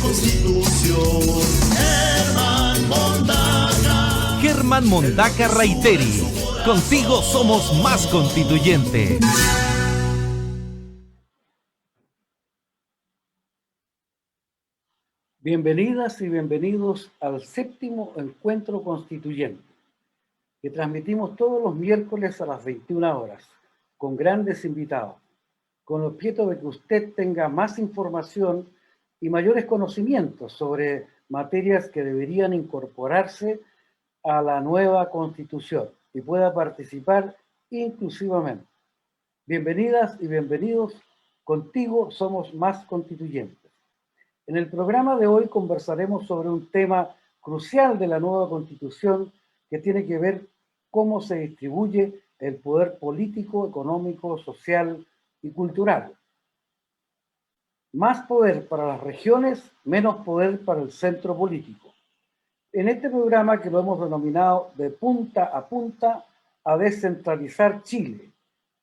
Constitución. Germán Mondaca Reiteri. Contigo somos más constituyentes. Bienvenidas y bienvenidos al 7º Encuentro Constituyente, que transmitimos todos los miércoles a las 21 horas, con grandes invitados, con el objeto de que usted tenga más información y mayores conocimientos sobre materias que deberían incorporarse a la nueva Constitución y pueda participar inclusivamente. Bienvenidas y bienvenidos, contigo somos más constituyentes. En el programa de hoy conversaremos sobre un tema crucial de la nueva Constitución que tiene que ver cómo se distribuye el poder político, económico, social y cultural. Más poder para las regiones, menos poder para el centro político. En este programa, que lo hemos denominado De Punta a Punta a Descentralizar Chile,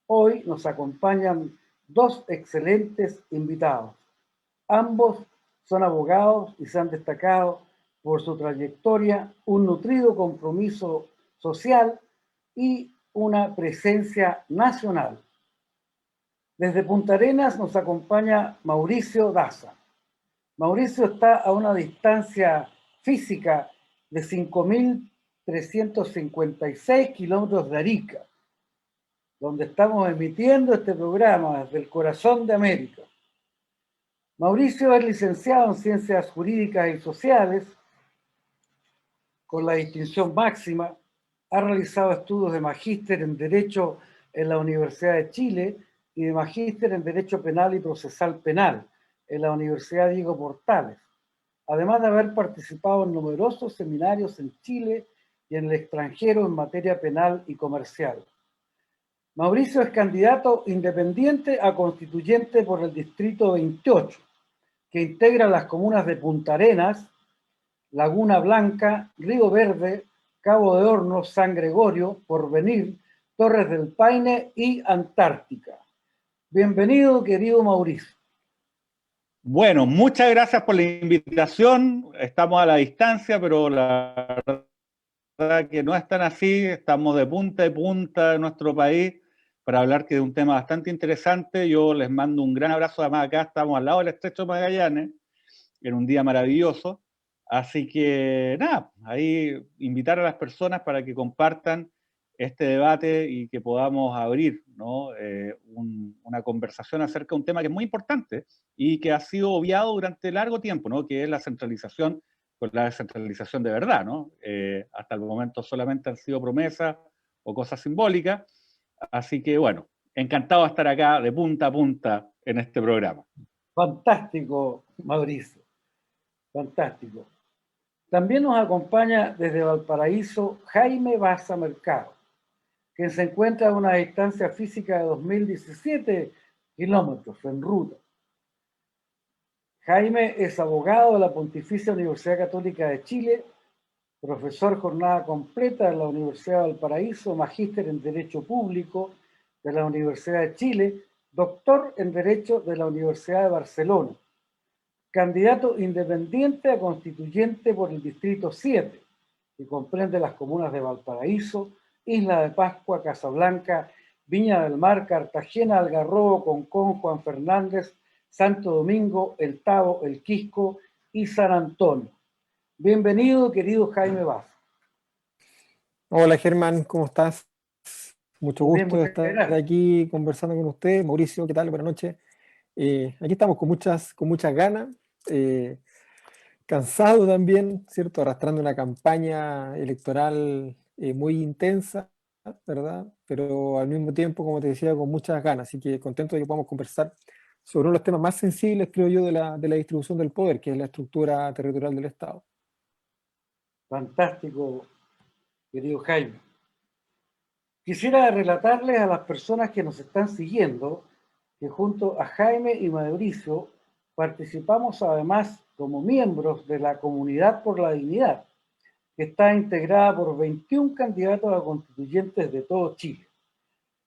hoy nos acompañan dos excelentes invitados. Ambos son abogados y se han destacado por su trayectoria, un nutrido compromiso social y una presencia nacional. Desde Punta Arenas nos acompaña Mauricio Daza. Mauricio está a una distancia física de 5.356 kilómetros de Arica, donde estamos emitiendo este programa desde el corazón de América. Mauricio es licenciado en Ciencias Jurídicas y Sociales, con la distinción máxima. Ha realizado estudios de magíster en Derecho en la Universidad de Chile y de magíster en Derecho Penal y Procesal Penal en la Universidad Diego Portales, además de haber participado en numerosos seminarios en Chile y en el extranjero en materia penal y comercial. Mauricio es candidato independiente a constituyente por el Distrito 28, que integra las comunas de Punta Arenas, Laguna Blanca, Río Verde, Cabo de Hornos, San Gregorio, Porvenir, Torres del Paine y Antártica. Bienvenido, querido Mauricio. Bueno, muchas gracias por la invitación. Estamos a la distancia, pero la verdad que no es tan así. Estamos de punta en nuestro país para hablar de un tema bastante interesante. Yo les mando un gran abrazo. Además, acá estamos al lado del Estrecho de Magallanes, en un día maravilloso. Así que, nada, ahí invitar a las personas para que compartan este debate y que podamos abrir, ¿no? Una conversación acerca de un tema que es muy importante y que ha sido obviado durante largo tiempo, ¿no? Que es la centralización, pues la descentralización de verdad, ¿no? Hasta el momento solamente han sido promesas o cosas simbólicas. Así que, bueno, encantado de estar acá de punta a punta en este programa. Fantástico, Mauricio. Fantástico. También nos acompaña desde Valparaíso Jaime Baza Mercado, quien se encuentra a una distancia física de 2.017 kilómetros en ruta. Jaime es abogado de la Pontificia Universidad Católica de Chile, profesor jornada completa de la Universidad de Valparaíso, magíster en Derecho Público de la Universidad de Chile, doctor en Derecho de la Universidad de Barcelona, candidato independiente a constituyente por el Distrito 7, que comprende las comunas de Valparaíso, Isla de Pascua, Casablanca, Viña del Mar, Cartagena, Algarrobo, Concón, Juan Fernández, Santo Domingo, El Tabo, El Quisco y San Antonio. Bienvenido, querido Jaime Baza. Hola Germán, ¿cómo estás? Mucho Muy bien, gusto de muchas estar gracias. aquí conversando con usted. Mauricio, ¿qué tal? Buenas noches. Aquí estamos con muchas ganas, cansado también, ¿cierto? Arrastrando una campaña electoral muy intensa, ¿verdad? Pero al mismo tiempo, como te decía, con muchas ganas. Así que contento de que podamos conversar sobre uno de los temas más sensibles, creo yo, de la distribución del poder, que es la estructura territorial del Estado. Fantástico, querido Jaime. Quisiera relatarles a las personas que nos están siguiendo que junto a Jaime y Mauricio participamos además como miembros de la Comunidad por la Dignidad, que está integrada por 21 candidatos a constituyentes de todo Chile.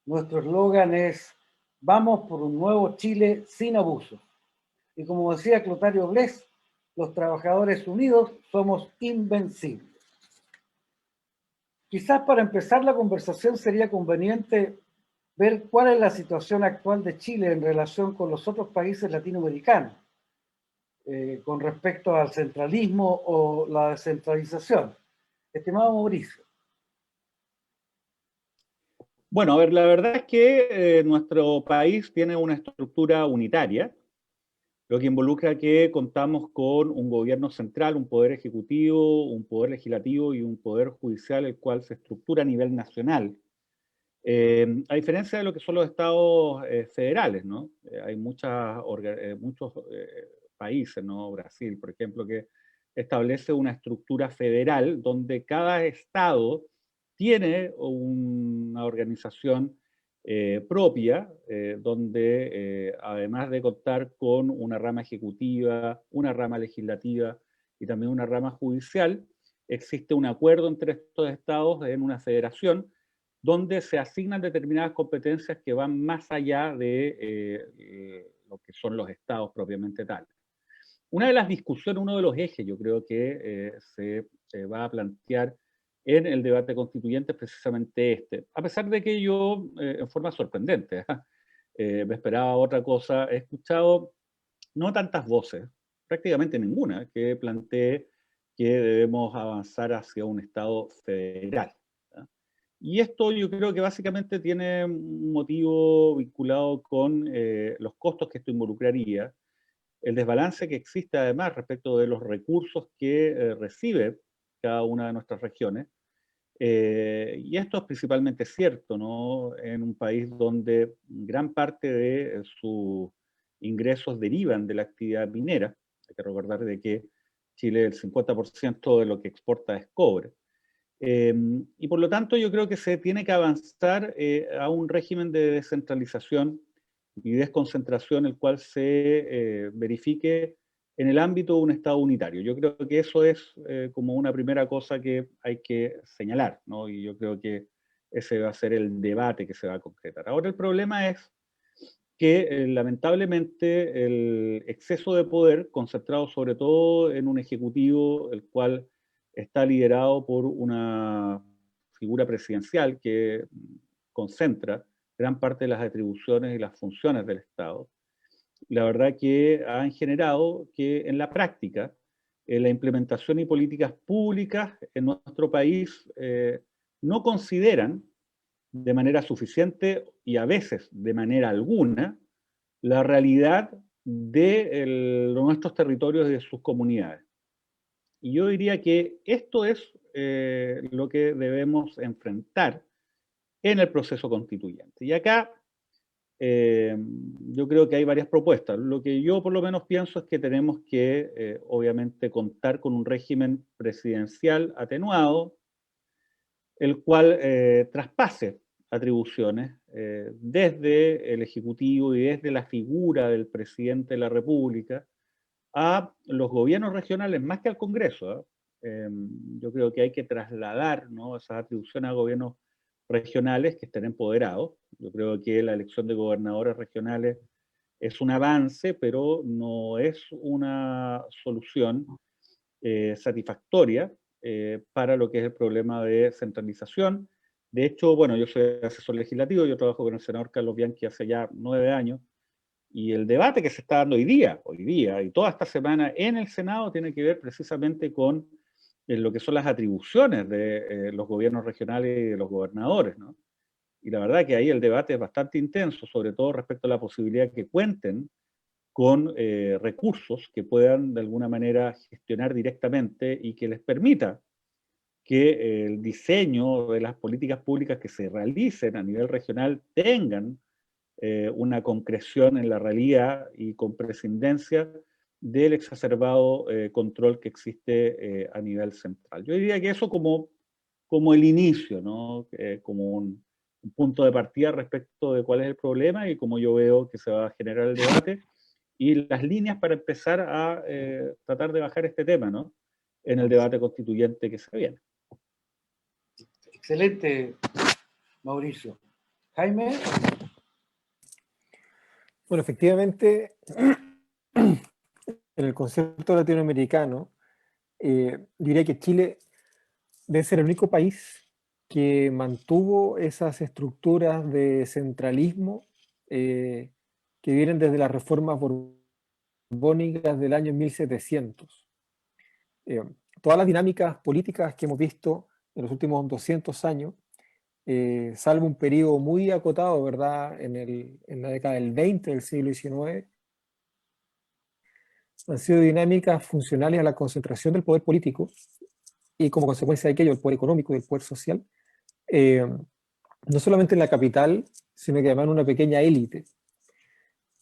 Nuestro eslogan es: vamos por un nuevo Chile sin abusos. Y como decía Clotario Blest, los trabajadores unidos somos invencibles. Quizás para empezar la conversación sería conveniente ver cuál es la situación actual de Chile en relación con los otros países latinoamericanos, con respecto al centralismo o la descentralización. Estimado Mauricio. Bueno, a ver, la verdad es que nuestro país tiene una estructura unitaria, lo que involucra que contamos con un gobierno central, un poder ejecutivo, un poder legislativo y un poder judicial, el cual se estructura a nivel nacional. A diferencia de lo que son los estados federales, ¿no? Hay muchos países, ¿no? Brasil, por ejemplo, que establece una estructura federal donde cada estado tiene una organización propia, donde además de contar con una rama ejecutiva, una rama legislativa y también una rama judicial, existe un acuerdo entre estos estados en una federación donde se asignan determinadas competencias que van más allá de lo que son los estados propiamente tales. Una de las discusiones, uno de los ejes, yo creo que se va a plantear en el debate constituyente es precisamente este. A pesar de que yo, en forma sorprendente, me esperaba otra cosa, he escuchado no tantas voces, prácticamente ninguna, que plantee que debemos avanzar hacia un Estado federal. Y esto yo creo que básicamente tiene un motivo vinculado con los costos que esto involucraría, el desbalance que existe además respecto de los recursos que recibe cada una de nuestras regiones. Y esto es principalmente cierto, ¿no? En un país donde gran parte de sus ingresos derivan de la actividad minera. Hay que recordar de que Chile el 50% de lo que exporta es cobre. Y por lo tanto yo creo que se tiene que avanzar a un régimen de descentralización y desconcentración el cual se verifique en el ámbito de un Estado unitario. Yo creo que eso es como una primera cosa que hay que señalar, ¿no? Y yo creo que ese va a ser el debate que se va a concretar. Ahora el problema es que lamentablemente el exceso de poder concentrado sobre todo en un ejecutivo el cual está liderado por una figura presidencial que concentra gran parte de las atribuciones y las funciones del Estado. La verdad que han generado que en la práctica la implementación y políticas públicas en nuestro país no consideran de manera suficiente y a veces de manera alguna la realidad de nuestros territorios y de sus comunidades. Y yo diría que esto es lo que debemos enfrentar en el proceso constituyente. Y acá yo creo que hay varias propuestas. Lo que yo por lo menos pienso es que tenemos que, obviamente, contar con un régimen presidencial atenuado, el cual traspase atribuciones desde el Ejecutivo y desde la figura del presidente de la República a los gobiernos regionales, más que al Congreso. Yo creo que hay que trasladar, ¿no?, esas atribuciones a gobiernos regionales que estén empoderados. Yo creo que la elección de gobernadores regionales es un avance, pero no es una solución satisfactoria para lo que es el problema de centralización. De hecho, bueno, yo soy asesor legislativo, yo trabajo con el senador Carlos Bianchi hace ya 9 años, y el debate que se está dando hoy día y toda esta semana en el Senado tiene que ver precisamente con lo que son las atribuciones de los gobiernos regionales y de los gobernadores, ¿no? Y la verdad que ahí el debate es bastante intenso, sobre todo respecto a la posibilidad que cuenten con recursos que puedan de alguna manera gestionar directamente y que les permita que el diseño de las políticas públicas que se realicen a nivel regional tengan una concreción en la realidad y con prescindencia del exacerbado control que existe a nivel central. Yo diría que eso como el inicio, ¿no? Como un punto de partida respecto de cuál es el problema y cómo yo veo que se va a generar el debate y las líneas para empezar a tratar de bajar este tema, ¿no?, en el debate constituyente que se viene. Excelente, Mauricio. Jaime. Bueno, efectivamente, en el concierto latinoamericano, diría que Chile debe ser el único país que mantuvo esas estructuras de centralismo que vienen desde las reformas borbónicas del año 1700. Eh, Todas las dinámicas políticas que hemos visto en los últimos 200 años, salvo un periodo muy acotado, ¿verdad?, en la década del 20 del siglo XIX, han sido dinámicas funcionales a la concentración del poder político y como consecuencia de aquello el poder económico y el poder social, no solamente en la capital, sino que además en una pequeña élite.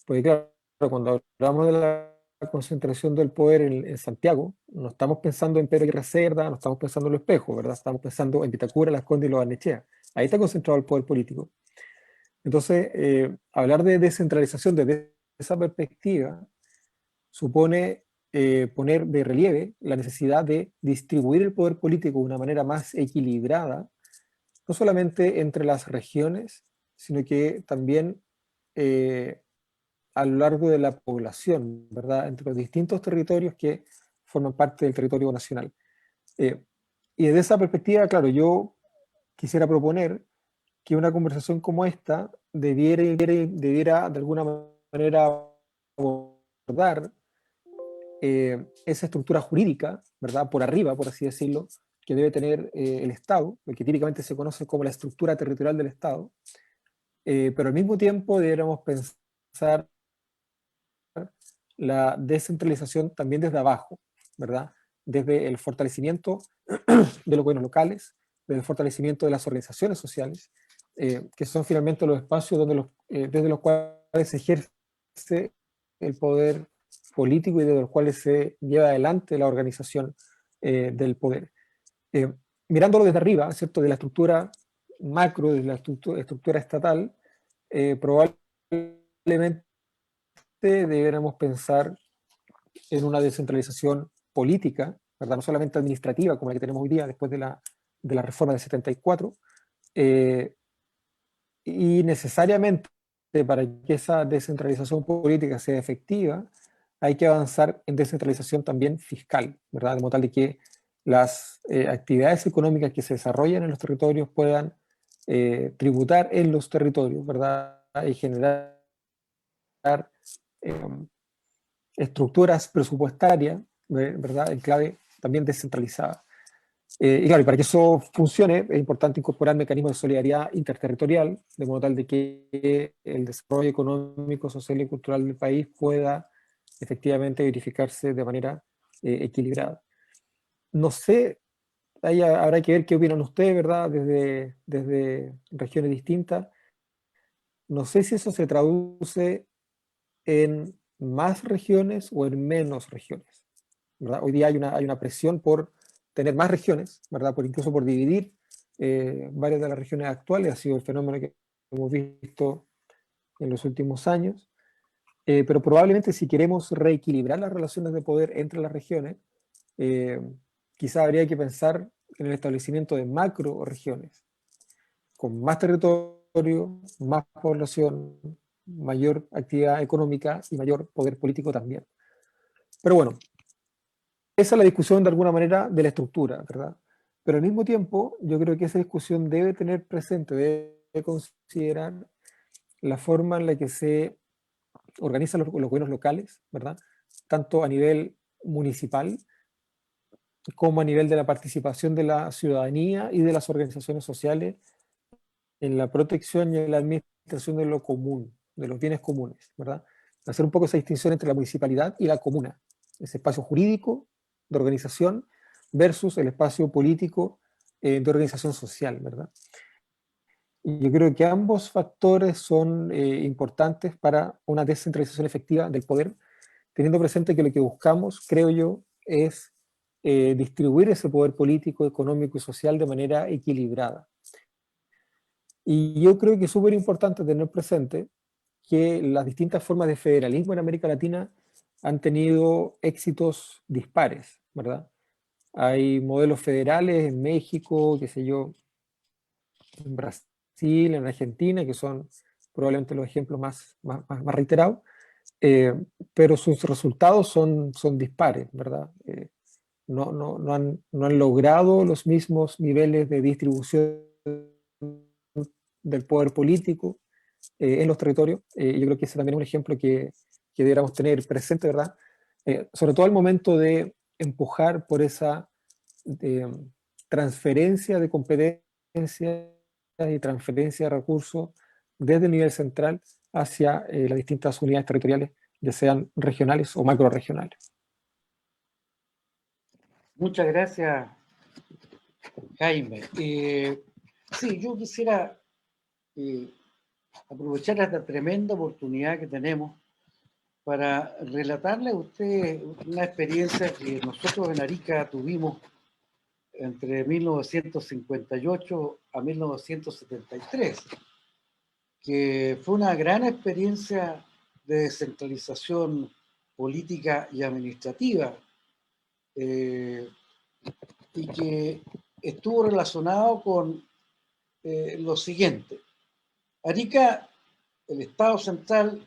Porque claro, cuando hablamos de la concentración del poder en Santiago, no estamos pensando en Pedro Aguirre Cerda, no estamos pensando en Los Espejos, ¿verdad? Estamos pensando en Vitacura, Las Condes y Los Barnechea. Ahí está concentrado el poder político. Entonces, hablar de descentralización desde esa perspectiva supone poner de relieve la necesidad de distribuir el poder político de una manera más equilibrada, no solamente entre las regiones, sino que también a lo largo de la población, ¿verdad?, entre los distintos territorios que forman parte del territorio nacional. Y desde esa perspectiva, claro, yo quisiera proponer que una conversación como esta debiera de alguna manera abordar esa estructura jurídica, ¿verdad?, por arriba, por así decirlo, que debe tener el Estado, lo que típicamente se conoce como la estructura territorial del Estado, pero al mismo tiempo deberíamos pensar la descentralización también desde abajo, ¿verdad?, desde el fortalecimiento de los gobiernos locales, desde el fortalecimiento de las organizaciones sociales, que son finalmente los espacios donde desde los cuales se ejerce el poder político y desde los cuales se lleva adelante la organización del poder. Mirándolo desde arriba, ¿cierto?, de la estructura macro, de la estructura estatal, probablemente deberíamos pensar en una descentralización política, ¿verdad?, no solamente administrativa como la que tenemos hoy día después de la reforma del 74, y necesariamente para que esa descentralización política sea efectiva, hay que avanzar en descentralización también fiscal, ¿verdad?, de modo tal de que las actividades económicas que se desarrollan en los territorios puedan tributar en los territorios, ¿verdad?, y generar estructuras presupuestarias, ¿verdad?, en clave también descentralizada. Y claro, y para que eso funcione es importante incorporar mecanismos de solidaridad interterritorial, de modo tal de que el desarrollo económico, social y cultural del país pueda efectivamente verificarse de manera equilibrada. No sé, ahí habrá que ver qué opinan ustedes, ¿verdad?, desde regiones distintas. No sé si eso se traduce en más regiones o en menos regiones, ¿verdad? Hoy día hay una presión por tener más regiones, ¿verdad?, incluso por dividir varias de las regiones actuales. Ha sido el fenómeno que hemos visto en los últimos años, pero probablemente si queremos reequilibrar las relaciones de poder entre las regiones, quizá habría que pensar en el establecimiento de macro regiones, con más territorio, más población, mayor actividad económica y mayor poder político también. Pero bueno, esa es la discusión de alguna manera de la estructura, ¿verdad? Pero al mismo tiempo, yo creo que esa discusión debe tener presente, debe considerar la forma en la que se organizan los gobiernos locales, ¿verdad?, tanto a nivel municipal como a nivel de la participación de la ciudadanía y de las organizaciones sociales en la protección y en la administración de lo común, de los bienes comunes, ¿verdad? Hacer un poco esa distinción entre la municipalidad y la comuna, ese espacio jurídico de organización versus el espacio político de organización social, ¿verdad? Y yo creo que ambos factores son importantes para una descentralización efectiva del poder, teniendo presente que lo que buscamos, creo yo, es distribuir ese poder político, económico y social de manera equilibrada. Y yo creo que es súper importante tener presente que las distintas formas de federalismo en América Latina han tenido éxitos dispares, ¿verdad? Hay modelos federales en México, qué sé yo, en Brasil, en Argentina, que son probablemente los ejemplos más reiterados, pero sus resultados son dispares, ¿verdad? No han logrado los mismos niveles de distribución del poder político en los territorios. Yo creo que ese también es un ejemplo que deberíamos tener presente, ¿verdad? Sobre todo al momento de empujar por esa transferencia de competencias y transferencia de recursos desde el nivel central hacia las distintas unidades territoriales, ya sean regionales o macrorregionales. Muchas gracias, Jaime. Sí, yo quisiera aprovechar esta tremenda oportunidad que tenemos para relatarle a usted una experiencia que nosotros en Arica tuvimos entre 1958 a 1973, que fue una gran experiencia de descentralización política y administrativa, y que estuvo relacionado con lo siguiente. Arica, el Estado central,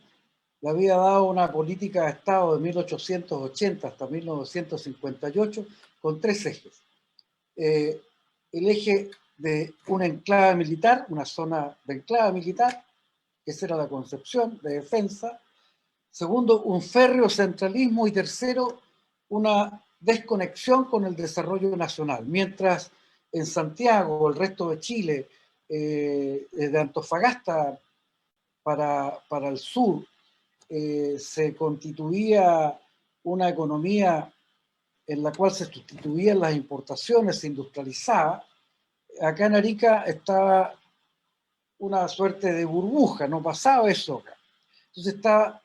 le había dado una política de Estado de 1880 hasta 1958 con tres ejes. El eje de una enclave militar, una zona de enclave militar, esa era la concepción de defensa. Segundo, un férreo centralismo. Y tercero, una desconexión con el desarrollo nacional. Mientras en Santiago o el resto de Chile, desde Antofagasta para el sur, se constituía una economía en la cual se sustituían las importaciones, se industrializaba, acá en Arica estaba una suerte de burbuja, no pasaba eso acá. Entonces estaba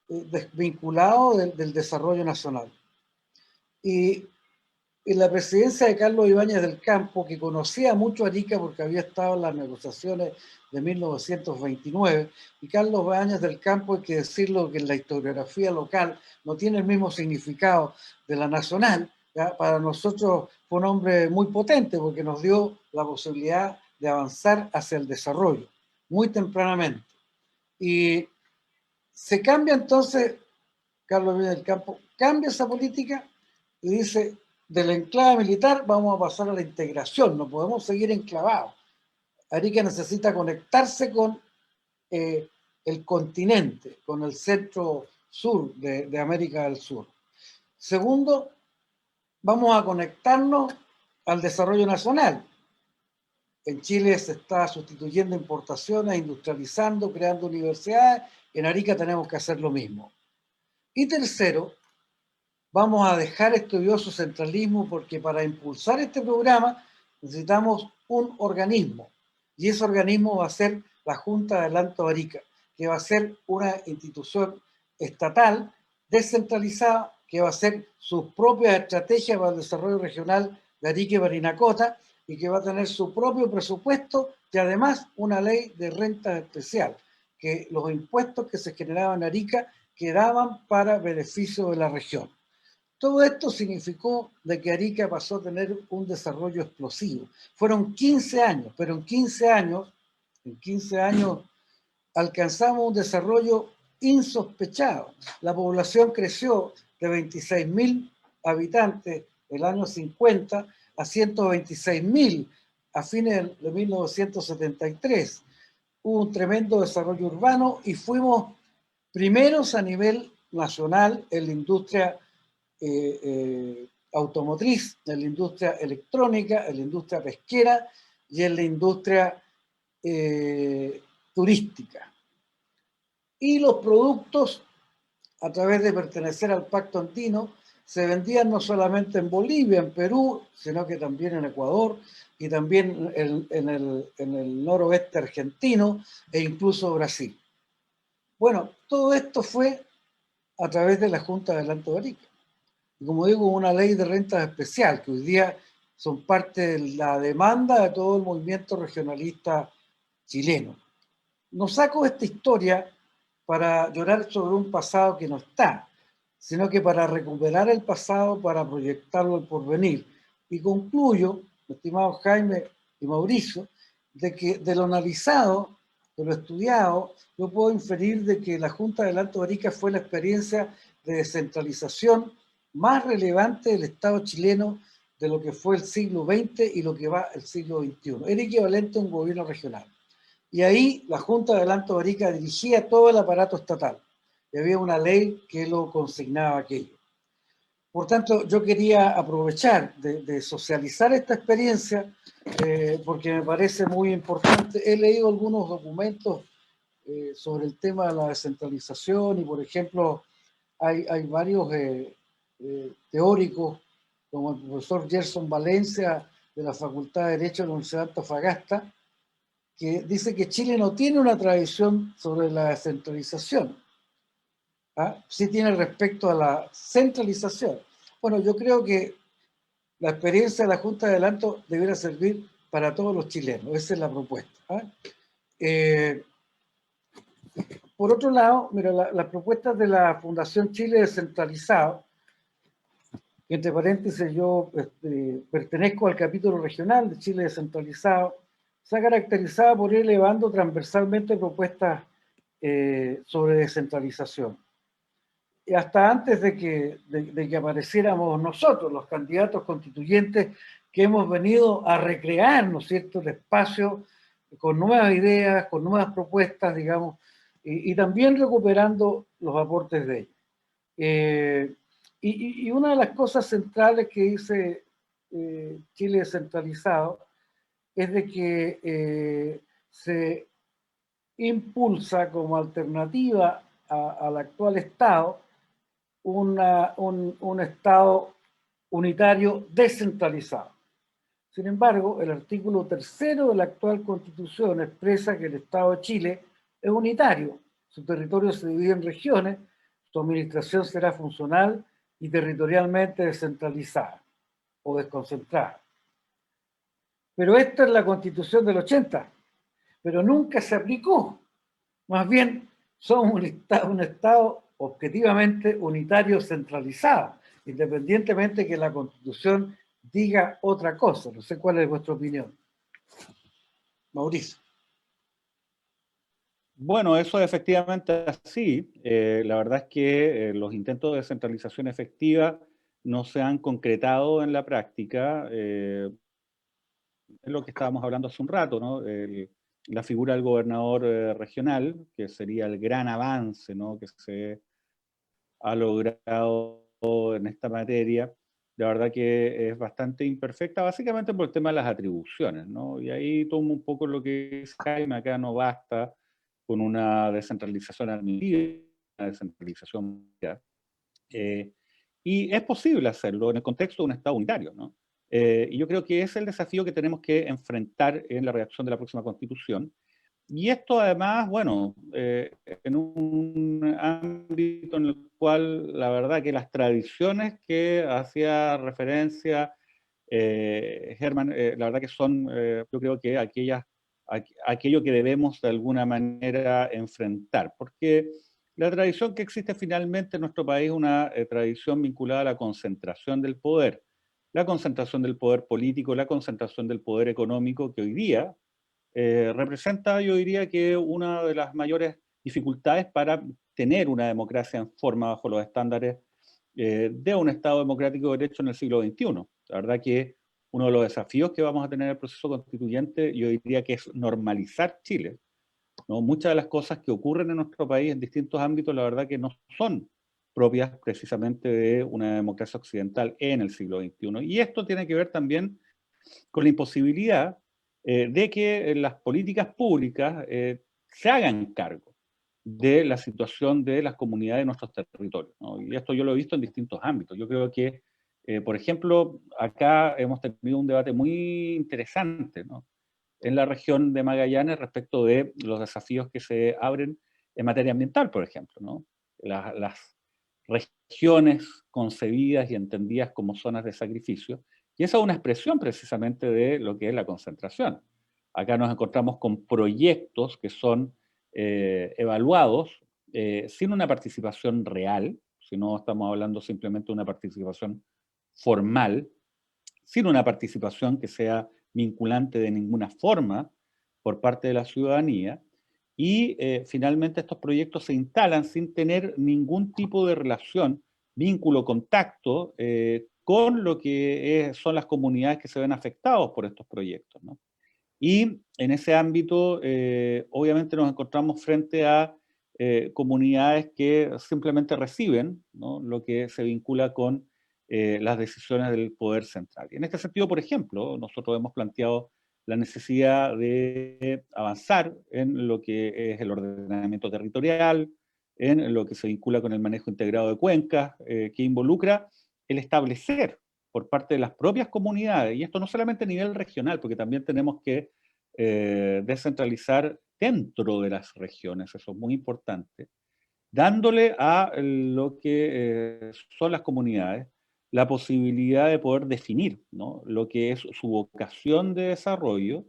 desvinculado del desarrollo nacional. Y en la presidencia de Carlos Ibáñez del Campo, que conocía mucho a Arica porque había estado en las negociaciones de 1929, y Carlos Ibáñez del Campo, hay que decirlo que en la historiografía local no tiene el mismo significado de la nacional, ¿ya? Para nosotros fue un hombre muy potente porque nos dio la posibilidad de avanzar hacia el desarrollo muy tempranamente. Y se cambia entonces, Carlos Ibáñez del Campo cambia esa política y dice: del enclave militar vamos a pasar a la integración, no podemos seguir enclavados. Arica necesita conectarse con el continente, con el centro sur de América del Sur. Segundo, vamos a conectarnos al desarrollo nacional. En Chile se está sustituyendo importaciones, industrializando, creando universidades. En Arica tenemos que hacer lo mismo. Y tercero, vamos a dejar este odioso centralismo porque para impulsar este programa necesitamos un organismo. Y ese organismo va a ser la Junta del Alto Arica, que va a ser una institución estatal descentralizada, que va a hacer sus propias estrategias para el desarrollo regional de Arica y Parinacota, y que va a tener su propio presupuesto y además una ley de renta especial, que los impuestos que se generaban en Arica quedaban para beneficio de la región. Todo esto significó de que Arica pasó a tener un desarrollo explosivo. Fueron 15 años, pero en 15 años alcanzamos un desarrollo insospechado. La población creció de 26.000 habitantes en el año 50 a 126.000 a fines de 1973. Hubo un tremendo desarrollo urbano y fuimos primeros a nivel nacional en la industria automotriz, en la industria electrónica, en la industria pesquera y en la industria turística. Y los productos, a través de pertenecer al Pacto Andino, se vendían no solamente en Bolivia, en Perú, sino que también en Ecuador y también en el noroeste argentino e incluso Brasil. Bueno, todo esto fue a través de la Junta del Alto Arica. Y como digo, una ley de rentas especial, que hoy día son parte de la demanda de todo el movimiento regionalista chileno. No saco esta historia para llorar sobre un pasado que no está, sino que para recuperar el pasado, para proyectarlo al porvenir. Y concluyo, estimados Jaime y Mauricio, de que de lo analizado de lo estudiado, yo puedo inferir de que la Junta del Alto Arica fue la experiencia de descentralización más relevante del Estado chileno de lo que fue el siglo XX y lo que va el siglo XXI. Era equivalente a un gobierno regional. Y ahí la Junta del Alto Arica dirigía todo el aparato estatal. Y había una ley que lo consignaba aquello. Por tanto, yo quería aprovechar de socializar esta experiencia porque me parece muy importante. He leído algunos documentos sobre el tema de la descentralización y, por ejemplo, hay varios teóricos, como el profesor Gerson Valencia de la Facultad de Derecho de la Universidad de Antofagasta, que dice que Chile no tiene una tradición sobre la descentralización. ¿Ah? Sí tiene respecto a la centralización. Bueno, yo creo que la experiencia de la Junta de Alto debería servir para todos los chilenos. Esa es la propuesta. ¿Ah? Por otro lado, mira, las propuestas de la Fundación Chile Descentralizado, que entre paréntesis yo pertenezco al capítulo regional de Chile Descentralizado, se ha caracterizado por ir elevando transversalmente propuestas sobre descentralización. Y hasta antes de que apareciéramos nosotros, los candidatos constituyentes, que hemos venido a recrear, ¿no es cierto?, el espacio con nuevas ideas, con nuevas propuestas, digamos, y también recuperando los aportes de ellos. Y una de las cosas centrales que dice Chile Descentralizado es de que se impulsa como alternativa al actual Estado un Estado unitario descentralizado. Sin embargo, el artículo 3º de la actual Constitución expresa que el Estado de Chile es unitario. Su territorio se divide en regiones, su administración será funcional y territorialmente descentralizada o desconcentrada. Pero esta es la Constitución del 80, pero nunca se aplicó. Más bien, somos un Estado objetivamente unitario centralizado, independientemente de que la Constitución diga otra cosa. No sé cuál es vuestra opinión. Mauricio. Bueno, eso es efectivamente así. La verdad es que los intentos de descentralización efectiva no se han concretado en la práctica. Es lo que estábamos hablando hace un rato, ¿no? La figura del gobernador regional, que sería el gran avance, ¿no?, que se ha logrado en esta materia, la verdad que es bastante imperfecta, básicamente por el tema de las atribuciones, ¿no? Y ahí tomo un poco lo que es Jaime, acá no basta con una descentralización administrativa, una descentralización. Y es posible hacerlo en el contexto de un Estado unitario, ¿no? Y yo creo que ese es el desafío que tenemos que enfrentar en la redacción de la próxima Constitución. Y esto además, bueno, en un ámbito en el cual la verdad que las tradiciones que hacía referencia Germán, la verdad que son, yo creo que aquello que debemos de alguna manera enfrentar, porque la tradición que existe finalmente en nuestro país es una tradición vinculada a la concentración del poder. La concentración del poder político, la concentración del poder económico, que hoy día representa, yo diría, que una de las mayores dificultades para tener una democracia en forma bajo los estándares de un Estado democrático de derecho en el siglo XXI. La verdad que uno de los desafíos que vamos a tener en el proceso constituyente, yo diría que es normalizar Chile, ¿no? Muchas de las cosas que ocurren en nuestro país en distintos ámbitos, la verdad que no son propias precisamente de una democracia occidental en el siglo XXI. Y esto tiene que ver también con la imposibilidad de que las políticas públicas se hagan cargo de la situación de las comunidades de nuestros territorios, ¿no? Y esto yo lo he visto en distintos ámbitos. Yo creo que, por ejemplo, acá hemos tenido un debate muy interesante, ¿no?, en la región de Magallanes respecto de los desafíos que se abren en materia ambiental, por ejemplo, ¿no? Las regiones concebidas y entendidas como zonas de sacrificio, y esa es una expresión precisamente de lo que es la concentración. Acá nos encontramos con proyectos que son evaluados sin una participación real, si no estamos hablando simplemente de una participación formal, sin una participación que sea vinculante de ninguna forma por parte de la ciudadanía, y finalmente estos proyectos se instalan sin tener ningún tipo de relación, vínculo, contacto con lo que son las comunidades que se ven afectados por estos proyectos, ¿no? Y en ese ámbito, obviamente nos encontramos frente a comunidades que simplemente reciben, ¿no?, lo que se vincula con las decisiones del poder central. Y en este sentido, por ejemplo, nosotros hemos planteado la necesidad de avanzar en lo que es el ordenamiento territorial, en lo que se vincula con el manejo integrado de cuencas, que involucra el establecer por parte de las propias comunidades, y esto no solamente a nivel regional, porque también tenemos que descentralizar dentro de las regiones, eso es muy importante, dándole a lo que son las comunidades la posibilidad de poder definir, ¿no?, lo que es su vocación de desarrollo,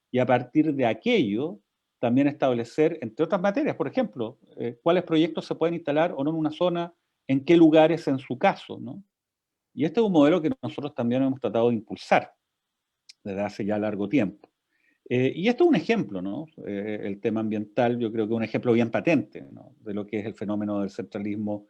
y a partir de aquello también establecer, entre otras materias, por ejemplo, cuáles proyectos se pueden instalar o no en una zona, en qué lugares en su caso, ¿no? Y este es un modelo que nosotros también hemos tratado de impulsar desde hace ya largo tiempo. Y esto es un ejemplo, ¿no? El tema ambiental, yo creo que es un ejemplo bien patente, ¿no?, de lo que es el fenómeno del centralismo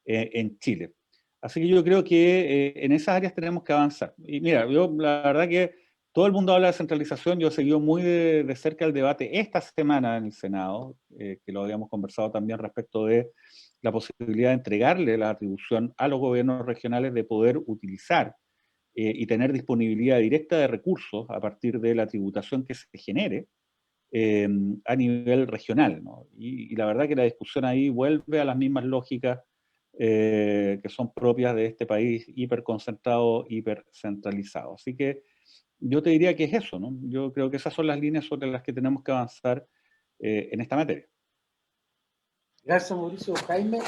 en Chile. Así que yo creo que en esas áreas tenemos que avanzar. Y mira, yo la verdad que todo el mundo habla de centralización, yo he seguido muy de cerca el debate esta semana en el Senado, que lo habíamos conversado también respecto de la posibilidad de entregarle la atribución a los gobiernos regionales de poder utilizar y tener disponibilidad directa de recursos a partir de la tributación que se genere a nivel regional, ¿no? Y la verdad que la discusión ahí vuelve a las mismas lógicas que son propias de este país hiperconcentrado, hipercentralizado. Así que yo te diría que es eso, ¿no? Yo creo que esas son las líneas sobre las que tenemos que avanzar en esta materia. Gracias, Mauricio. Jaime.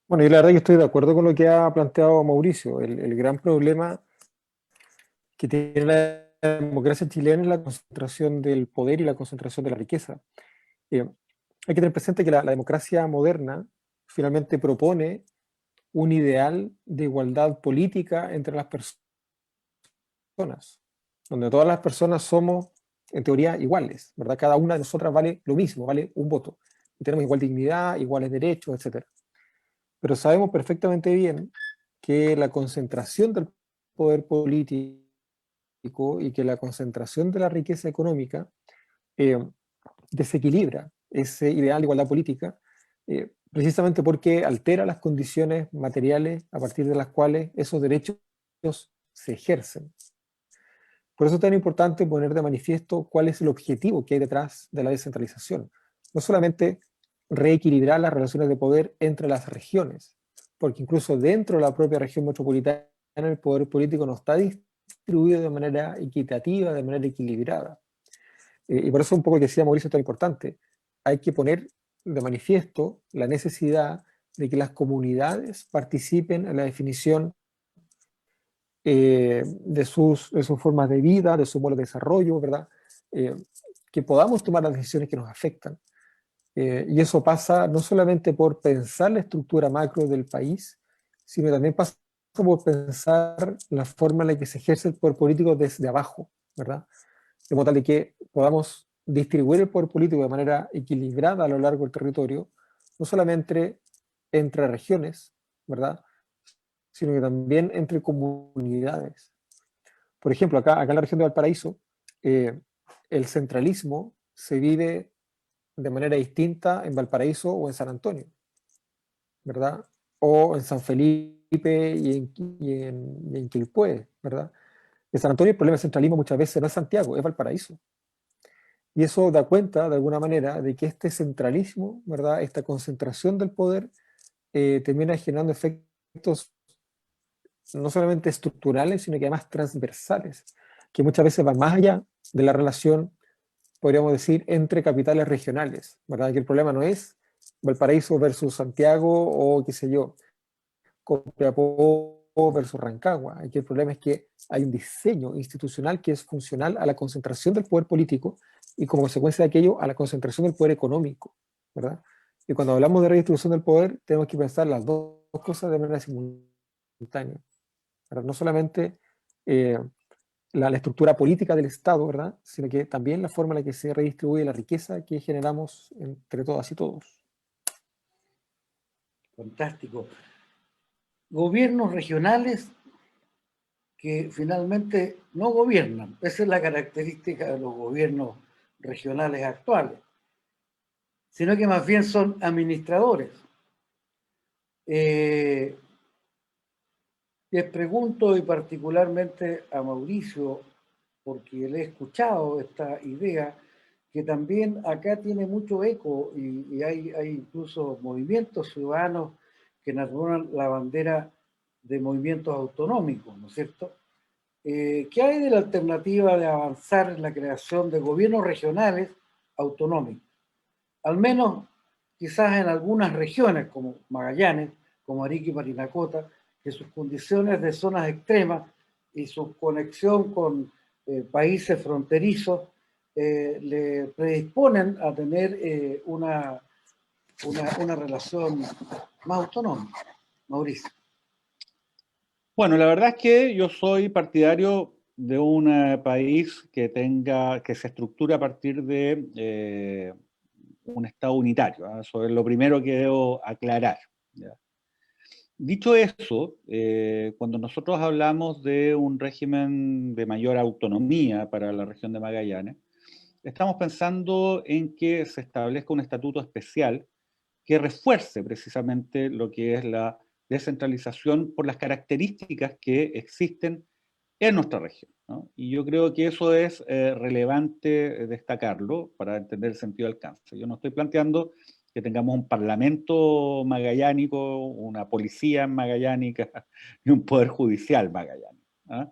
Bueno, yo la verdad que estoy de acuerdo con lo que ha planteado Mauricio. El gran problema que tiene la democracia chilena es la concentración del poder y la concentración de la riqueza. Hay que tener presente que la democracia moderna finalmente propone un ideal de igualdad política entre las personas, donde todas las personas somos, en teoría, iguales, ¿verdad? Cada una de nosotras vale lo mismo, vale un voto. Y tenemos igual dignidad, iguales derechos, etc. Pero sabemos perfectamente bien que la concentración del poder político y que la concentración de la riqueza económica desequilibra ese ideal de igualdad política, precisamente porque altera las condiciones materiales a partir de las cuales esos derechos se ejercen. Por eso es tan importante poner de manifiesto cuál es el objetivo que hay detrás de la descentralización. No solamente reequilibrar las relaciones de poder entre las regiones, porque incluso dentro de la propia región metropolitana el poder político no está distribuido de manera equitativa, de manera equilibrada. Y por eso un poco lo que decía Mauricio es tan importante. Hay que poner de manifiesto la necesidad de que las comunidades participen en la definición de sus formas de vida, de su modo de desarrollo, ¿verdad? Que podamos tomar las decisiones que nos afectan. Y eso pasa no solamente por pensar la estructura macro del país, sino también pasa por pensar la forma en la que se ejerce el poder político desde abajo, ¿verdad? De modo tal de que podamos distribuir el poder político de manera equilibrada a lo largo del territorio, no solamente entre regiones, ¿verdad?, sino que también entre comunidades. Por ejemplo, acá en la región de Valparaíso, el centralismo se vive de manera distinta en Valparaíso o en San Antonio, ¿verdad? O en San Felipe y en Quilpué, ¿verdad? En San Antonio el problema del centralismo muchas veces no es Santiago, es Valparaíso. Y eso da cuenta, de alguna manera, de que este centralismo, ¿verdad?, esta concentración del poder, termina generando efectos no solamente estructurales, sino que además transversales, que muchas veces van más allá de la relación, podríamos decir, entre capitales regionales, ¿verdad? Que el problema no es Valparaíso versus Santiago o, qué sé yo, Copiapó versus Rancagua. Aquí el problema es que hay un diseño institucional que es funcional a la concentración del poder político y como consecuencia de aquello a la concentración del poder económico, ¿verdad? Y cuando hablamos de redistribución del poder tenemos que pensar las dos cosas de manera simultánea, ¿verdad? No solamente la estructura política del Estado, ¿verdad? Sino que también la forma en la que se redistribuye la riqueza que generamos entre todas y todos. Fantástico. Gobiernos regionales que finalmente no gobiernan. Esa es la característica de los gobiernos regionales actuales, sino que más bien son administradores. Les pregunto, y particularmente a Mauricio, porque le he escuchado esta idea, que también acá tiene mucho eco y hay incluso movimientos ciudadanos que enarbolan la bandera de movimientos autonómicos, ¿no es cierto? ¿Qué hay de la alternativa de avanzar en la creación de gobiernos regionales autonómicos? Al menos quizás en algunas regiones como Magallanes, como Arica y Parinacota, que sus condiciones de zonas extremas y su conexión con países fronterizos le predisponen a tener una relación más autonómica. Mauricio. Bueno, la verdad es que yo soy partidario de un país que se estructure a partir de un Estado unitario, ¿eh? Eso es lo primero que debo aclarar, ¿ya? Dicho eso, cuando nosotros hablamos de un régimen de mayor autonomía para la región de Magallanes, estamos pensando en que se establezca un estatuto especial que refuerce precisamente lo que es la descentralización por las características que existen en nuestra región, ¿no? Y yo creo que eso es relevante destacarlo para entender el sentido de alcance. Yo no estoy planteando que tengamos un parlamento magallánico, una policía magallánica y un poder judicial magallánico, ¿ah?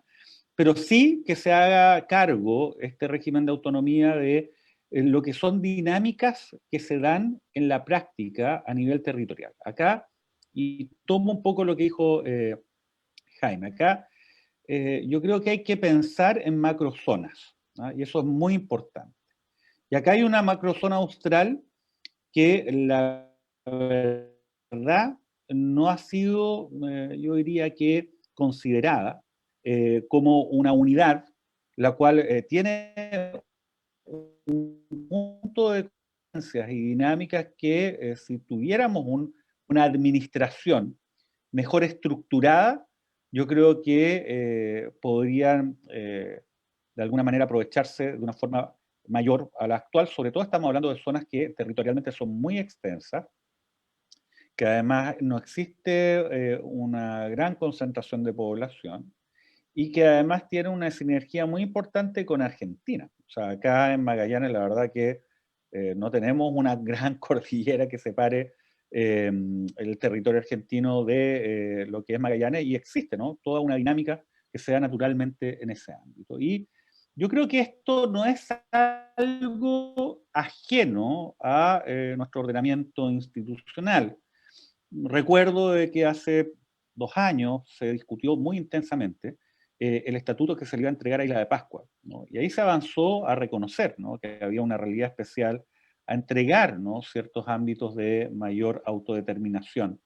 Pero sí que se haga cargo este régimen de autonomía de lo que son dinámicas que se dan en la práctica a nivel territorial. Acá, y tomo un poco lo que dijo Jaime, acá yo creo que hay que pensar en macrozonas, ¿no? Y eso es muy importante. Y acá hay una macrozona austral que la verdad no ha sido, yo diría que considerada como una unidad, la cual tiene un punto de consecuencias y dinámicas que si tuviéramos una administración mejor estructurada, yo creo que podrían de alguna manera aprovecharse de una forma mayor a la actual. Sobre todo estamos hablando de zonas que territorialmente son muy extensas, que además no existe una gran concentración de población y que además tiene una sinergia muy importante con Argentina. O sea, acá en Magallanes la verdad que no tenemos una gran cordillera que separe el territorio argentino de lo que es Magallanes, y existe, ¿no?, toda una dinámica que se da naturalmente en ese ámbito. Y yo creo que esto no es algo ajeno a nuestro ordenamiento institucional. Recuerdo de que hace 2 años se discutió muy intensamente el estatuto que se le iba a entregar a Isla de Pascua, ¿no? Y ahí se avanzó a reconocer, ¿no?, que había una realidad especial, a entregar, ¿no?, ciertos ámbitos de mayor autodeterminación.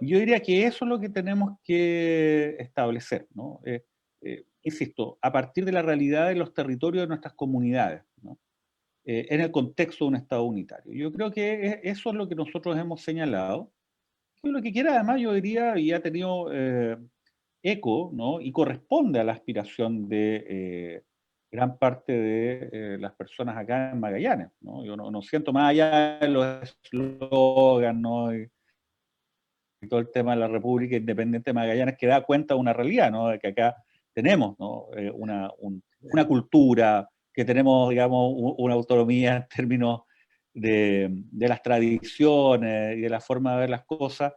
Y yo diría que eso es lo que tenemos que establecer, ¿no? Insisto, a partir de la realidad de los territorios de nuestras comunidades, ¿no?, en el contexto de un Estado unitario. Yo creo que eso es lo que nosotros hemos señalado. Y lo que quiera, además, yo diría, y ha tenido eco, ¿no?, y corresponde a la aspiración de gran parte de las personas acá en Magallanes, ¿no? Yo no siento, más allá de los eslogans, ¿no?, y todo el tema de la República Independiente de Magallanes, que da cuenta de una realidad, ¿no?, de que acá tenemos, ¿no?, una cultura, que tenemos, digamos, una autonomía en términos de las tradiciones y de la forma de ver las cosas,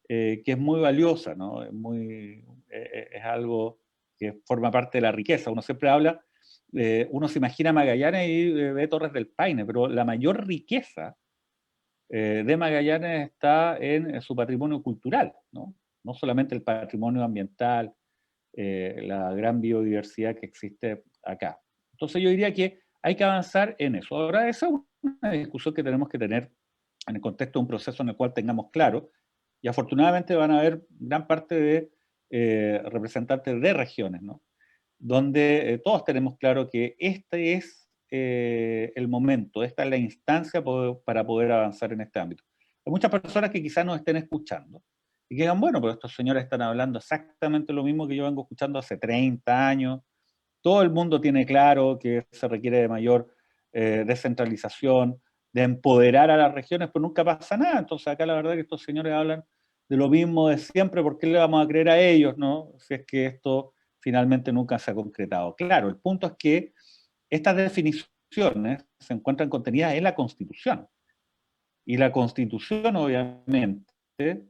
que es muy valiosa, ¿no? Es algo que forma parte de la riqueza. Uno siempre habla, uno se imagina Magallanes y ve Torres del Paine, pero la mayor riqueza de Magallanes está en su patrimonio cultural, ¿no? No solamente el patrimonio ambiental, la gran biodiversidad que existe acá. Entonces yo diría que hay que avanzar en eso. Ahora, esa es una discusión que tenemos que tener en el contexto de un proceso en el cual tengamos claro, y afortunadamente van a haber gran parte de representantes de regiones, ¿no?, donde todos tenemos claro que este es el momento, esta es la instancia para poder avanzar en este ámbito. Hay muchas personas que quizás nos estén escuchando y que digan, bueno, pero estos señores están hablando exactamente lo mismo que yo vengo escuchando hace 30 años. Todo el mundo tiene claro que se requiere de mayor descentralización, de empoderar a las regiones, pero nunca pasa nada. Entonces acá la verdad que estos señores hablan de lo mismo de siempre, ¿por qué le vamos a creer a ellos, no? Si es que esto finalmente nunca se ha concretado. Claro, el punto es que estas definiciones se encuentran contenidas en la Constitución. Y la Constitución, obviamente,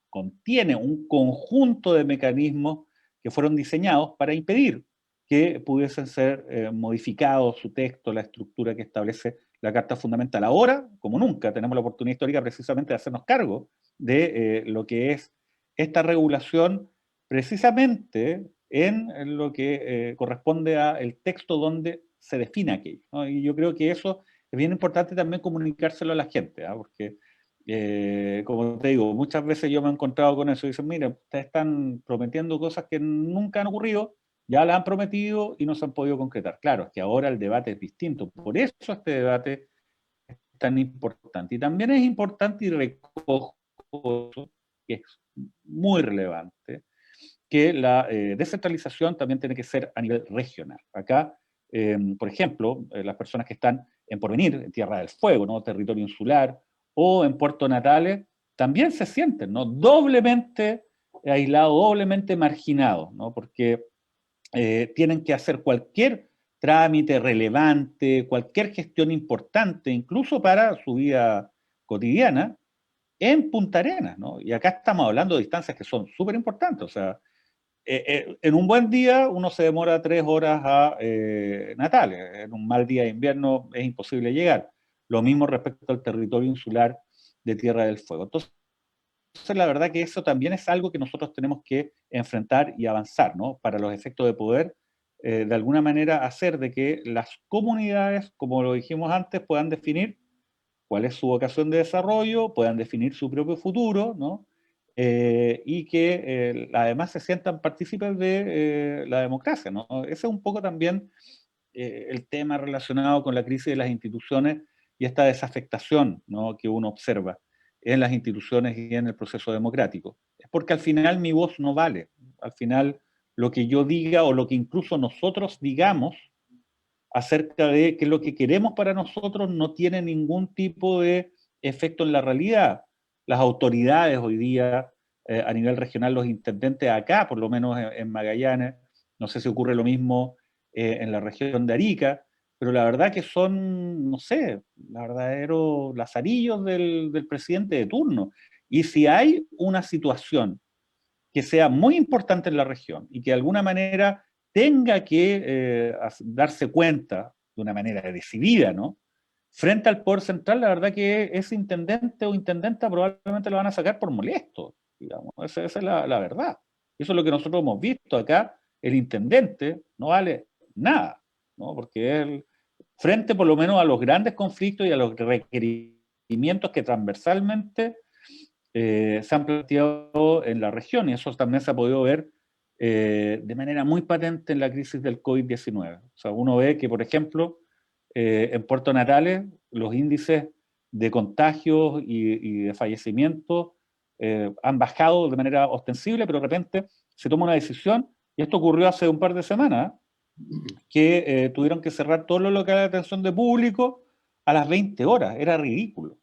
contiene un conjunto de mecanismos que fueron diseñados para impedir que pudiesen ser modificados su texto, la estructura que establece la Carta Fundamental. Ahora, como nunca, tenemos la oportunidad histórica precisamente de hacernos cargo de lo que es esta regulación, precisamente en lo que corresponde al texto donde se define aquello, ¿no? Y yo creo que eso es bien importante también comunicárselo a la gente, ¿eh? Porque como te digo, muchas veces yo me he encontrado con eso y dicen, mire, ustedes están prometiendo cosas que nunca han ocurrido, ya las han prometido y no se han podido concretar. Claro, es que ahora el debate es distinto, por eso este debate es tan importante. Y también es importante, y recojo que es muy relevante, que la descentralización también tiene que ser a nivel regional. Acá, por ejemplo, las personas que están en Porvenir, en Tierra del Fuego, ¿no? Territorio insular, o en Puerto Natales, también se sienten, ¿no? Doblemente aislados, doblemente marginados, ¿no? Porque tienen que hacer cualquier trámite relevante, cualquier gestión importante, incluso para su vida cotidiana, en Punta Arenas, ¿no? Y acá estamos hablando de distancias que son súper importantes, o sea, en un buen día uno se demora 3 horas a Natales, en un mal día de invierno es imposible llegar. Lo mismo respecto al territorio insular de Tierra del Fuego. Entonces, la verdad que eso también es algo que nosotros tenemos que enfrentar y avanzar, ¿no? Para los efectos de poder, de alguna manera hacer de que las comunidades, como lo dijimos antes, puedan definir cuál es su vocación de desarrollo, puedan definir su propio futuro, ¿no? Y que además se sientan partícipes de la democracia, ¿no? Ese es un poco también el tema relacionado con la crisis de las instituciones y esta desafectación, ¿no? Que uno observa en las instituciones y en el proceso democrático. Es porque al final mi voz no vale. Al final lo que yo diga o lo que incluso nosotros digamos acerca de qué es lo que queremos para nosotros no tiene ningún tipo de efecto en la realidad. Las autoridades hoy día, a nivel regional, los intendentes acá, por lo menos en Magallanes, no sé si ocurre lo mismo en la región de Arica, pero la verdad que son, no sé, los verdaderos lazarillos del presidente de turno. Y si hay una situación que sea muy importante en la región y que de alguna manera tenga que darse cuenta de una manera decidida, ¿no? Frente al poder central, la verdad que ese intendente o intendenta probablemente lo van a sacar por molesto, digamos. Esa es la verdad. Eso es lo que nosotros hemos visto acá. El intendente no vale nada, ¿no? Porque él, frente por lo menos a los grandes conflictos y a los requerimientos que transversalmente se han planteado en la región, y eso también se ha podido ver de manera muy patente en la crisis del COVID-19. O sea, uno ve que, por ejemplo, en Puerto Natales los índices de contagios y de fallecimientos han bajado de manera ostensible, pero de repente se toma una decisión, y esto ocurrió hace un par de semanas, que tuvieron que cerrar todos los locales de atención de público a las 20 horas. Era ridículo.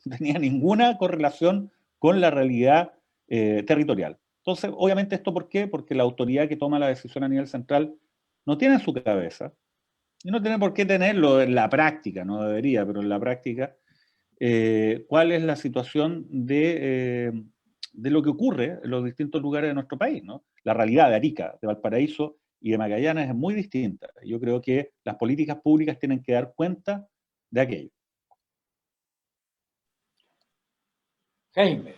No tenía ninguna correlación con la realidad territorial. Entonces, obviamente, ¿esto por qué? Porque la autoridad que toma la decisión a nivel central no tiene en su cabeza, y no tiene por qué tenerlo en la práctica, no debería, pero en la práctica, cuál es la situación de lo que ocurre en los distintos lugares de nuestro país, ¿no? La realidad de Arica, de Valparaíso y de Magallanes es muy distinta. Yo creo que las políticas públicas tienen que dar cuenta de aquello. Jaime.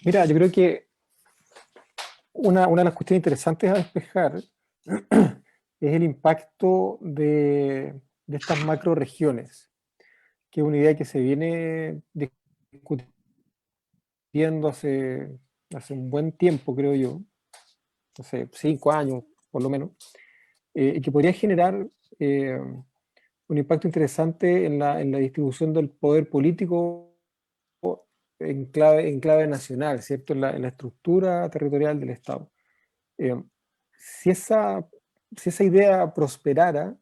Mira, yo creo que una de las cuestiones interesantes a despejar es el impacto de estas macroregiones, que es una idea que se viene discutiendo hace hace un buen tiempo, creo yo, no sé, 5 años por lo menos, y que podría generar un impacto interesante en la distribución del poder político en clave nacional, ¿cierto? En la estructura territorial del Estado. Eh, si esa idea prosperara,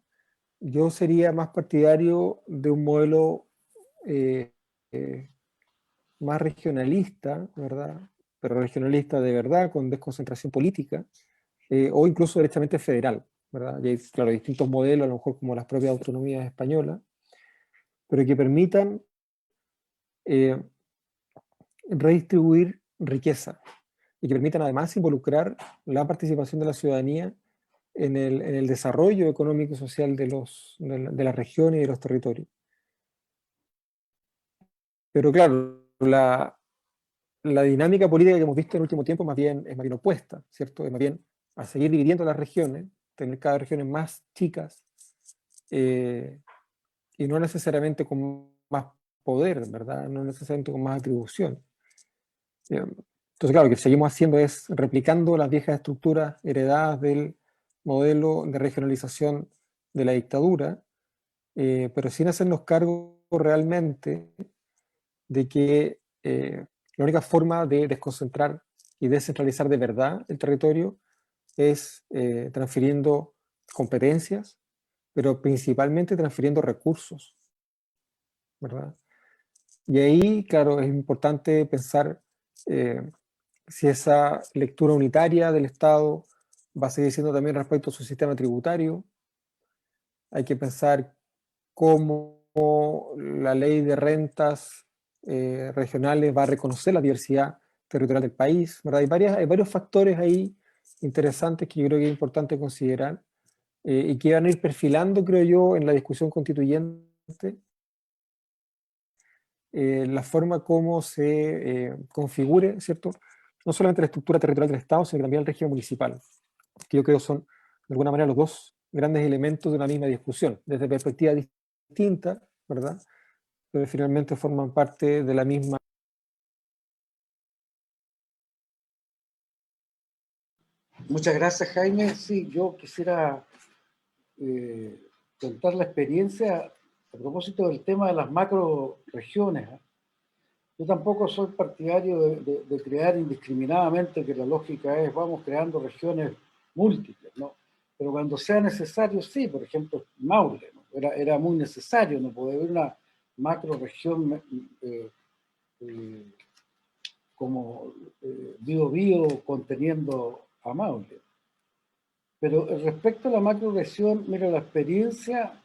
yo sería más partidario de un modelo eh, eh, más regionalista, ¿verdad? Pero regionalista de verdad, con desconcentración política, o incluso directamente federal, ¿verdad? Y hay, claro, distintos modelos, a lo mejor como las propias autonomías españolas, pero que permitan eh, redistribuir riqueza y que permitan además involucrar la participación de la ciudadanía en el desarrollo económico y social de las regiones y de los territorios. Pero claro, la dinámica política que hemos visto en el último tiempo es más bien opuesta, ¿cierto? Es más bien a seguir dividiendo las regiones, tener cada región más chicas, eh, y no necesariamente con más poder, ¿verdad? No necesariamente con más atribución. Entonces, claro, lo que seguimos haciendo es replicando las viejas estructuras heredadas del modelo de regionalización de la dictadura, pero sin hacernos cargo realmente de que la única forma de desconcentrar y descentralizar de verdad el territorio es transfiriendo competencias, pero principalmente transfiriendo recursos, ¿verdad? Y ahí, claro, es importante pensar eh, si esa lectura unitaria del Estado va a seguir siendo también respecto a su sistema tributario. Hay que pensar cómo la ley de rentas regionales va a reconocer la diversidad territorial del país, ¿verdad? Hay varios factores ahí interesantes que yo creo que es importante considerar, y que van a ir perfilando, creo yo, en la discusión constituyente, la forma como se configure, ¿cierto? No solamente la estructura territorial del Estado, sino también el régimen municipal, que yo creo son, de alguna manera, los dos grandes elementos de una misma discusión, desde perspectivas distintas, ¿verdad? Pero finalmente forman parte de la misma. Muchas gracias, Jaime. Sí, yo quisiera contar la experiencia a propósito del tema de las macro regiones. Yo tampoco soy partidario de crear indiscriminadamente, que la lógica es vamos creando regiones múltiples, ¿no? Pero cuando sea necesario, sí, por ejemplo, Maule, ¿no? Era muy necesario, no puede haber una macro región como Biobío conteniendo a Maule. Pero respecto a la macro región, mira, la experiencia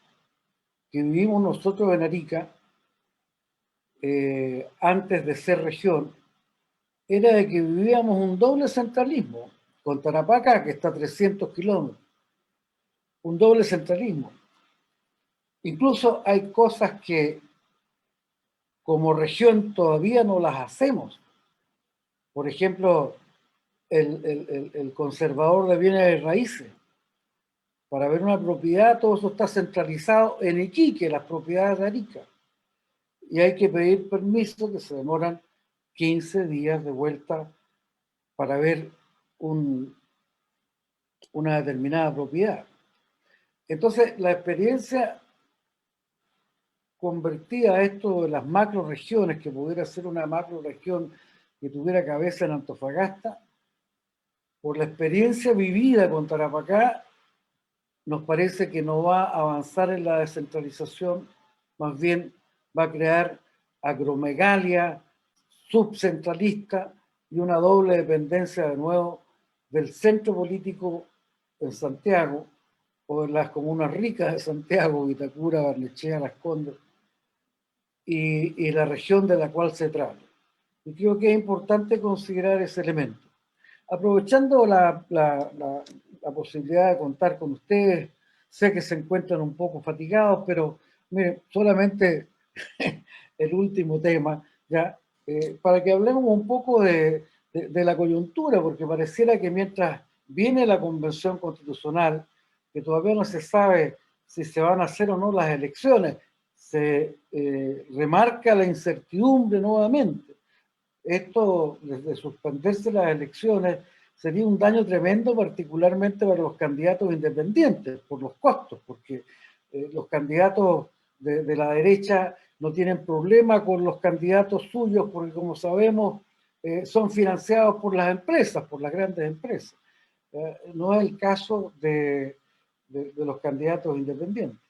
que vivimos nosotros en Arica, antes de ser región, era de que vivíamos un doble centralismo, con Tarapacá, que está a 300 kilómetros, un doble centralismo. Incluso hay cosas que como región todavía no las hacemos. Por ejemplo, el conservador de bienes y raíces. Para ver una propiedad, todo eso está centralizado en Iquique, las propiedades de Arica. Y hay que pedir permiso, que se demoran 15 días de vuelta para ver una determinada propiedad. Entonces, la experiencia convertida a esto de las macro regiones, que pudiera ser una macro región que tuviera cabeza en Antofagasta, por la experiencia vivida con Tarapacá, nos parece que no va a avanzar en la descentralización, más bien va a crear agromegalia subcentralista y una doble dependencia de nuevo del centro político en Santiago o en las comunas ricas de Santiago, Vitacura, Barnechea, Las Condes, y la región de la cual se trata. Y creo que es importante considerar ese elemento. Aprovechando la posibilidad de contar con ustedes, sé que se encuentran un poco fatigados, pero miren, solamente el último tema, ya, para que hablemos un poco de la coyuntura, porque pareciera que mientras viene la convención constitucional, que todavía no se sabe si se van a hacer o no las elecciones, se remarca la incertidumbre nuevamente. esto, desde suspenderse las elecciones, sería un daño tremendo, particularmente para los candidatos independientes, por los costos, porque los candidatos de la derecha no tienen problema con los candidatos suyos, porque como sabemos, son financiados por las empresas, por las grandes empresas. No es el caso de los candidatos independientes.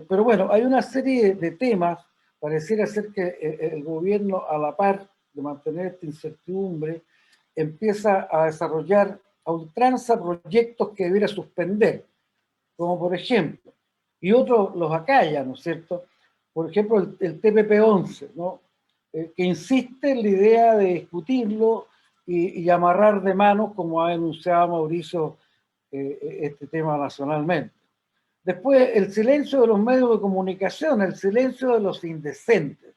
Pero bueno, hay una serie de temas, pareciera ser que el gobierno, a la par de mantener esta incertidumbre, empieza a desarrollar a ultranza proyectos que debiera suspender, como por ejemplo, y otros los acalla, ¿no es cierto? Por ejemplo, el TPP-11, ¿no? Que insiste en la idea de discutirlo y amarrar de manos, como ha denunciado Mauricio, este tema nacionalmente. Después, el silencio de los medios de comunicación, el silencio de los indecentes.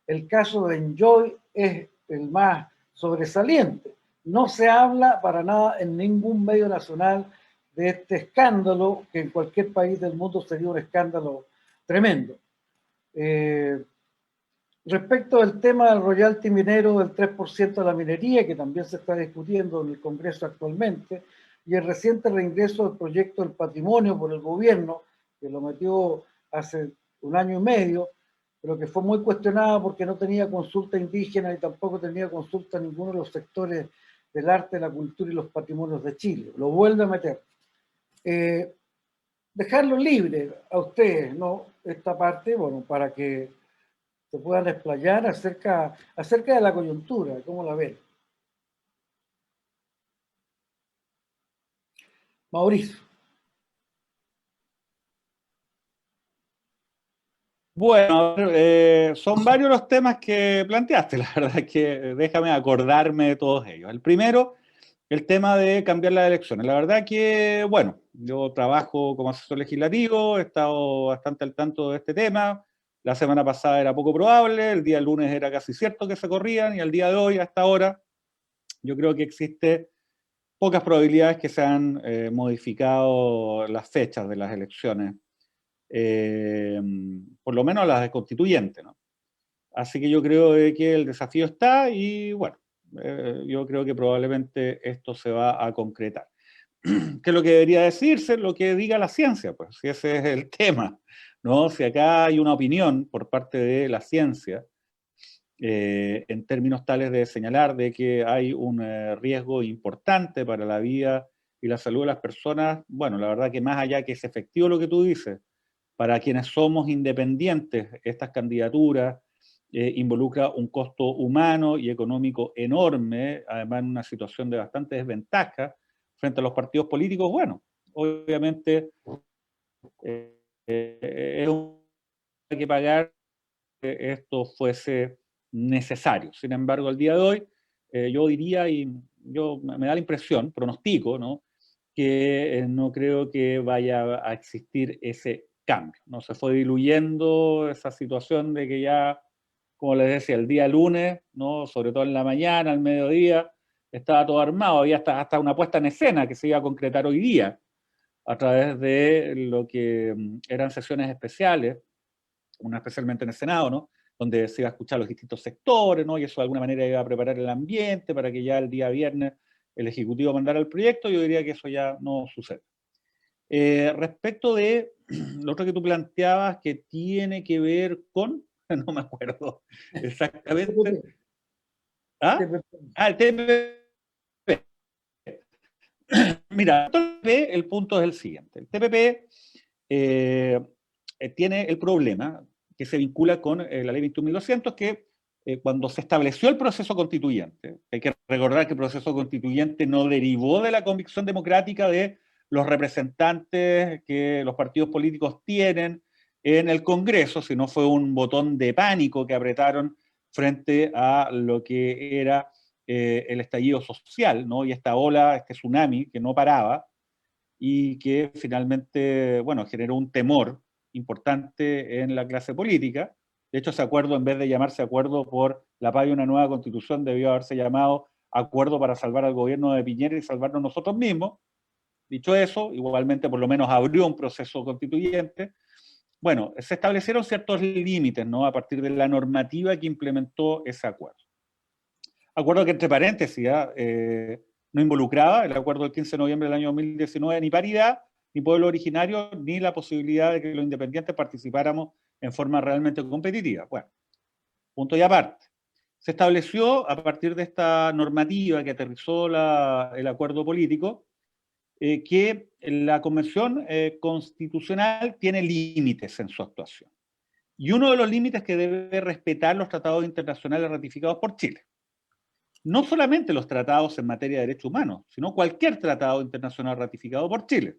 El caso de Enjoy es el más sobresaliente. No se habla para nada en ningún medio nacional de este escándalo, que en cualquier país del mundo sería un escándalo tremendo. Respecto del tema del royalty minero del 3% de la minería, que también se está discutiendo en el Congreso actualmente, y el reciente reingreso del proyecto del patrimonio por el gobierno, que lo metió hace un año y medio, pero que fue muy cuestionado porque no tenía consulta indígena y tampoco tenía consulta ninguno de los sectores del arte, la cultura y los patrimonios de Chile. Lo vuelve a meter. Dejarlo libre a ustedes, ¿no? Esta parte, bueno, para que se puedan explayar acerca de la coyuntura, ¿cómo la ven? Mauricio. Bueno, son varios los temas que planteaste, la verdad es que déjame acordarme de todos ellos. El primero, el tema de cambiar las elecciones. La verdad que, bueno, yo trabajo como asesor legislativo, he estado bastante al tanto de este tema. La semana pasada era poco probable, el día lunes era casi cierto que se corrían, y al día de hoy, hasta ahora, yo creo que existe pocas probabilidades que se han modificado las fechas de las elecciones, por lo menos las de constituyente, ¿no? Así que yo creo que el desafío está y bueno, yo creo que probablemente esto se va a concretar. ¿Qué es lo que debería decirse? Lo que diga la ciencia, pues, si ese es el tema, ¿no? Si acá hay una opinión por parte de la ciencia, en términos tales de señalar de que hay un riesgo importante para la vida y la salud de las personas, bueno, la verdad que más allá que es efectivo lo que tú dices, para quienes somos independientes, estas candidaturas involucra un costo humano y económico enorme, además en una situación de bastante desventaja frente a los partidos políticos. Bueno, obviamente es un hay que pagar que esto fuese necesario. Sin embargo, al día de hoy, yo diría, y yo me da la impresión, pronostico, ¿no?, que no creo que vaya a existir ese cambio, ¿no? Se fue diluyendo esa situación de que ya, como les decía, el día lunes, ¿no?, sobre todo en la mañana, al mediodía, estaba todo armado, había hasta una puesta en escena que se iba a concretar hoy día a través de lo que eran sesiones especiales, una especialmente en el Senado, ¿no?, donde se iba a escuchar los distintos sectores, ¿no?, y eso de alguna manera iba a preparar el ambiente para que ya el día viernes el Ejecutivo mandara el proyecto. Yo diría que eso ya no sucede. Respecto de lo otro que tú planteabas, que tiene que ver con, no me acuerdo exactamente. ¿Ah? El TPP. Mira, el punto es el siguiente. El TPP tiene el problema que se vincula con la ley 21.200, que cuando se estableció el proceso constituyente, hay que recordar que el proceso constituyente no derivó de la convicción democrática de los representantes que los partidos políticos tienen en el Congreso, sino fue un botón de pánico que apretaron frente a lo que era el estallido social, ¿no?, y esta ola, este tsunami que no paraba y que finalmente, bueno, generó un temor importante en la clase política. De hecho, ese acuerdo, en vez de llamarse Acuerdo por la Paz y una Nueva Constitución, debió haberse llamado Acuerdo para salvar al gobierno de Piñera y salvarnos nosotros mismos. Dicho eso, igualmente por lo menos abrió un proceso constituyente. Bueno, se establecieron ciertos límites, ¿no?, a partir de la normativa que implementó ese acuerdo. Acuerdo que, entre paréntesis, no involucraba el acuerdo del 15 de noviembre del año 2019 ni paridad, ni pueblo originario, ni la posibilidad de que los independientes participáramos en forma realmente competitiva. Bueno, punto y aparte. Se estableció, a partir de esta normativa que aterrizó el acuerdo político, que la Convención Constitucional tiene límites en su actuación. Y uno de los límites que debe respetar los tratados internacionales ratificados por Chile. No solamente los tratados en materia de derechos humanos, sino cualquier tratado internacional ratificado por Chile.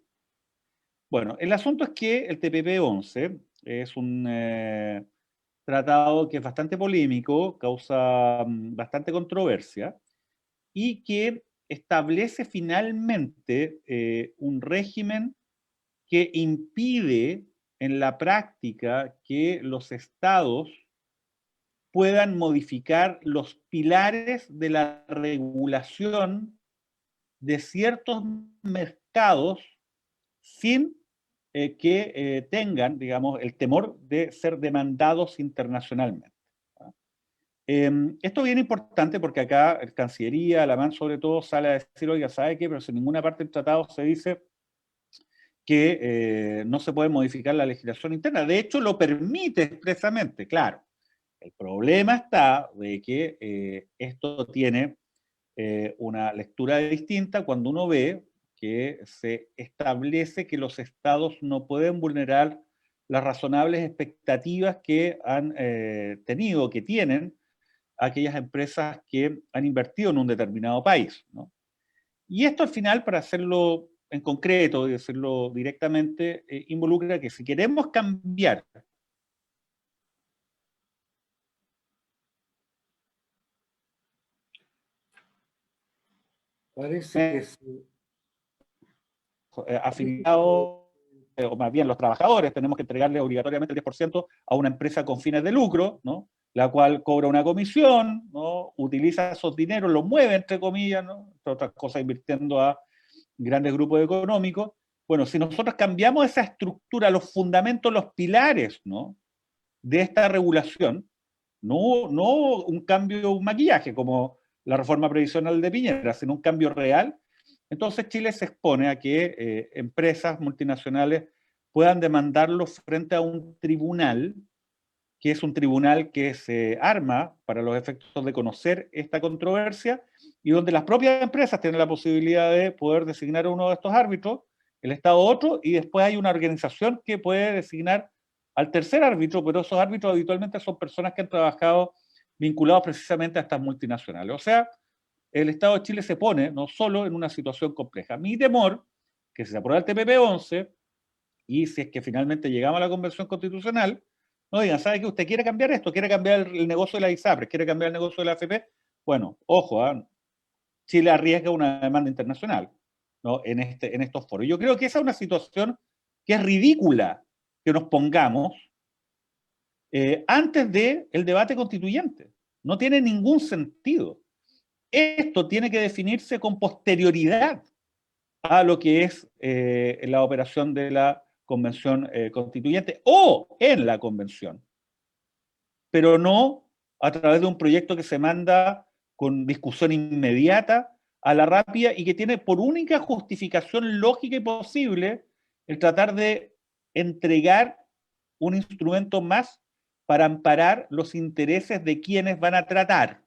Bueno, el asunto es que el TPP-11 es un tratado que es bastante polémico, causa bastante controversia, y que establece finalmente un régimen que impide en la práctica que los estados puedan modificar los pilares de la regulación de ciertos mercados sin que tengan, digamos, el temor de ser demandados internacionalmente. Esto es bien importante porque acá el Cancillería, la MAN sobre todo, sale a decir, oiga, ¿sabe qué? Pero si en ninguna parte del tratado se dice que no se puede modificar la legislación interna. De hecho, lo permite expresamente, claro. El problema está de que esto tiene una lectura distinta cuando uno ve que se establece que los estados no pueden vulnerar las razonables expectativas que han tenido, que tienen aquellas empresas que han invertido en un determinado país, ¿no? Y esto al final, para hacerlo en concreto y decirlo directamente, involucra que si queremos cambiar Parece que sí. afiliados, o más bien los trabajadores, tenemos que entregarle obligatoriamente el 10% a una empresa con fines de lucro, ¿no? La cual cobra una comisión, ¿no? Utiliza esos dineros, los mueve, entre comillas, ¿no? Entre otras cosas, invirtiendo a grandes grupos económicos. Bueno, si nosotros cambiamos esa estructura, los fundamentos, los pilares, ¿no? de esta regulación, no un cambio, un maquillaje, como la reforma previsional de Piñera, sino un cambio real, entonces Chile se expone a que empresas multinacionales puedan demandarlo frente a un tribunal, que es un tribunal que se arma para los efectos de conocer esta controversia y donde las propias empresas tienen la posibilidad de poder designar a uno de estos árbitros, el Estado otro, y después hay una organización que puede designar al tercer árbitro, pero esos árbitros habitualmente son personas que han trabajado vinculados precisamente a estas multinacionales. O sea, el Estado de Chile se pone no solo en una situación compleja. Mi temor, que si se aprueba el TPP-11 y si es que finalmente llegamos a la Convención Constitucional, no digan, ¿sabe que usted quiere cambiar esto? ¿Quiere cambiar el negocio de la ISAPRES? ¿Quiere cambiar el negocio de la AFP? Bueno, ojo, Chile arriesga una demanda internacional, ¿no? en estos foros. Yo creo que esa es una situación que es ridícula que nos pongamos antes del debate constituyente. No tiene ningún sentido. Esto tiene que definirse con posterioridad a lo que es la operación de la Convención Constituyente o en la Convención, pero no a través de un proyecto que se manda con discusión inmediata, a la rápida, y que tiene por única justificación lógica y posible el tratar de entregar un instrumento más para amparar los intereses de quienes van a tratar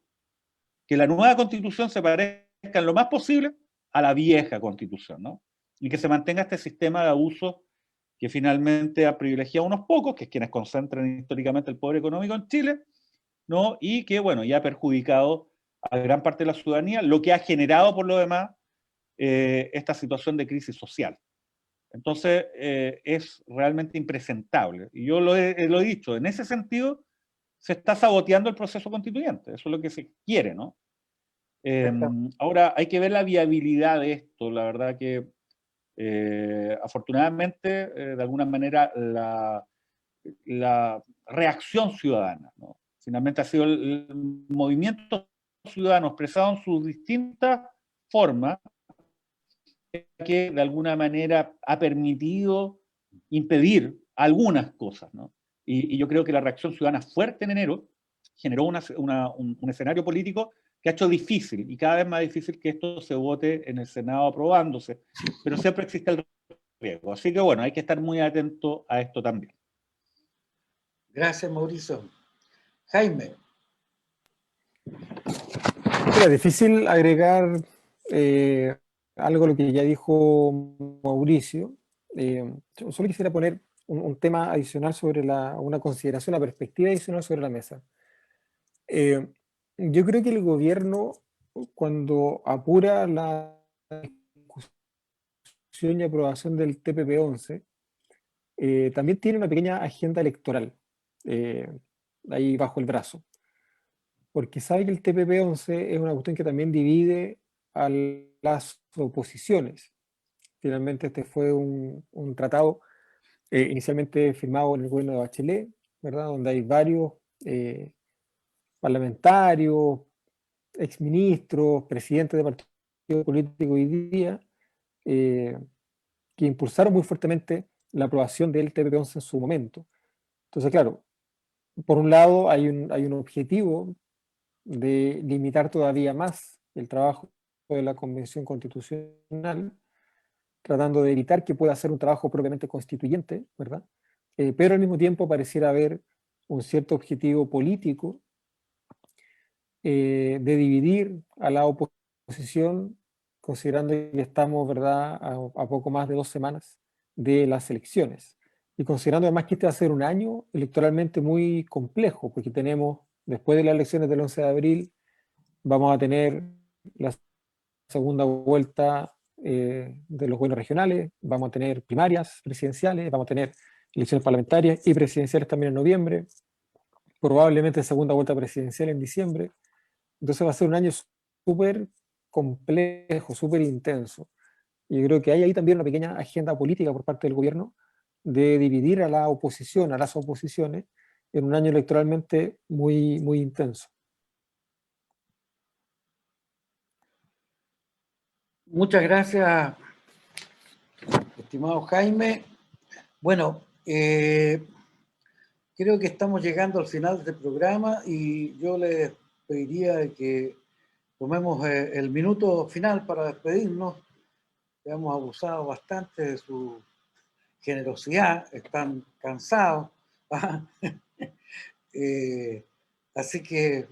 que la nueva Constitución se parezca en lo más posible a la vieja Constitución, ¿no? Y que se mantenga este sistema de abuso que finalmente ha privilegiado a unos pocos, que es quienes concentran históricamente el poder económico en Chile, ¿no? Y que, bueno, ya ha perjudicado a gran parte de la ciudadanía, lo que ha generado, por lo demás, esta situación de crisis social. Entonces, es realmente impresentable. Y yo lo he dicho, en ese sentido, se está saboteando el proceso constituyente. Eso es lo que se quiere, ¿no? Ahora, hay que ver la viabilidad de esto. La verdad que, afortunadamente, de alguna manera, la reacción ciudadana, ¿no? Finalmente ha sido el movimiento ciudadano expresado en sus distintas formas que de alguna manera ha permitido impedir algunas cosas, ¿no? Y yo creo que la reacción ciudadana fuerte en enero generó un escenario político que ha hecho difícil y cada vez más difícil que esto se vote en el Senado aprobándose, pero siempre existe el riesgo. Así que bueno, hay que estar muy atento a esto también. Gracias, Mauricio. Jaime. Era difícil agregar algo a lo que ya dijo Mauricio. Yo solo quisiera poner un tema adicional sobre una consideración, una perspectiva adicional sobre la mesa. Yo creo que el gobierno, cuando apura la discusión y aprobación del TPP-11, también tiene una pequeña agenda electoral ahí bajo el brazo. Porque sabe que el TPP-11 es una cuestión que también divide a las oposiciones. Finalmente este fue un tratado inicialmente firmado en el gobierno de Bachelet, ¿verdad? Donde hay varios parlamentarios, exministros, presidentes de partidos políticos hoy día, que impulsaron muy fuertemente la aprobación del TPP-11 en su momento. Entonces, claro, por un lado hay un objetivo de limitar todavía más el trabajo de la Convención Constitucional, tratando de evitar que pueda ser un trabajo propiamente constituyente, ¿verdad? Pero al mismo tiempo pareciera haber un cierto objetivo político de dividir a la oposición, considerando que estamos, ¿verdad?, a poco más de 2 semanas de las elecciones. Y considerando además que este va a ser un año electoralmente muy complejo, porque tenemos, después de las elecciones del 11 de abril, vamos a tener la segunda vuelta de los gobiernos regionales, vamos a tener primarias presidenciales, vamos a tener elecciones parlamentarias y presidenciales también en noviembre, probablemente segunda vuelta presidencial en diciembre. Entonces va a ser un año súper complejo, súper intenso. Y yo creo que hay ahí también una pequeña agenda política por parte del gobierno de dividir a la oposición, a las oposiciones, en un año electoralmente muy, muy intenso. Muchas gracias, estimado Jaime. Bueno, creo que estamos llegando al final de este programa y yo les pediría que tomemos el minuto final para despedirnos. Hemos abusado bastante de su generosidad, están cansados. Así que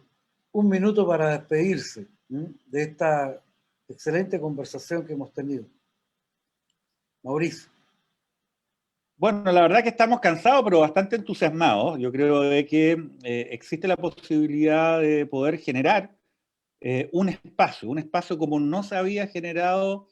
un minuto para despedirse de esta excelente conversación que hemos tenido. Mauricio. Bueno, la verdad que estamos cansados, pero bastante entusiasmados. Yo creo de que existe la posibilidad de poder generar un espacio como no se había generado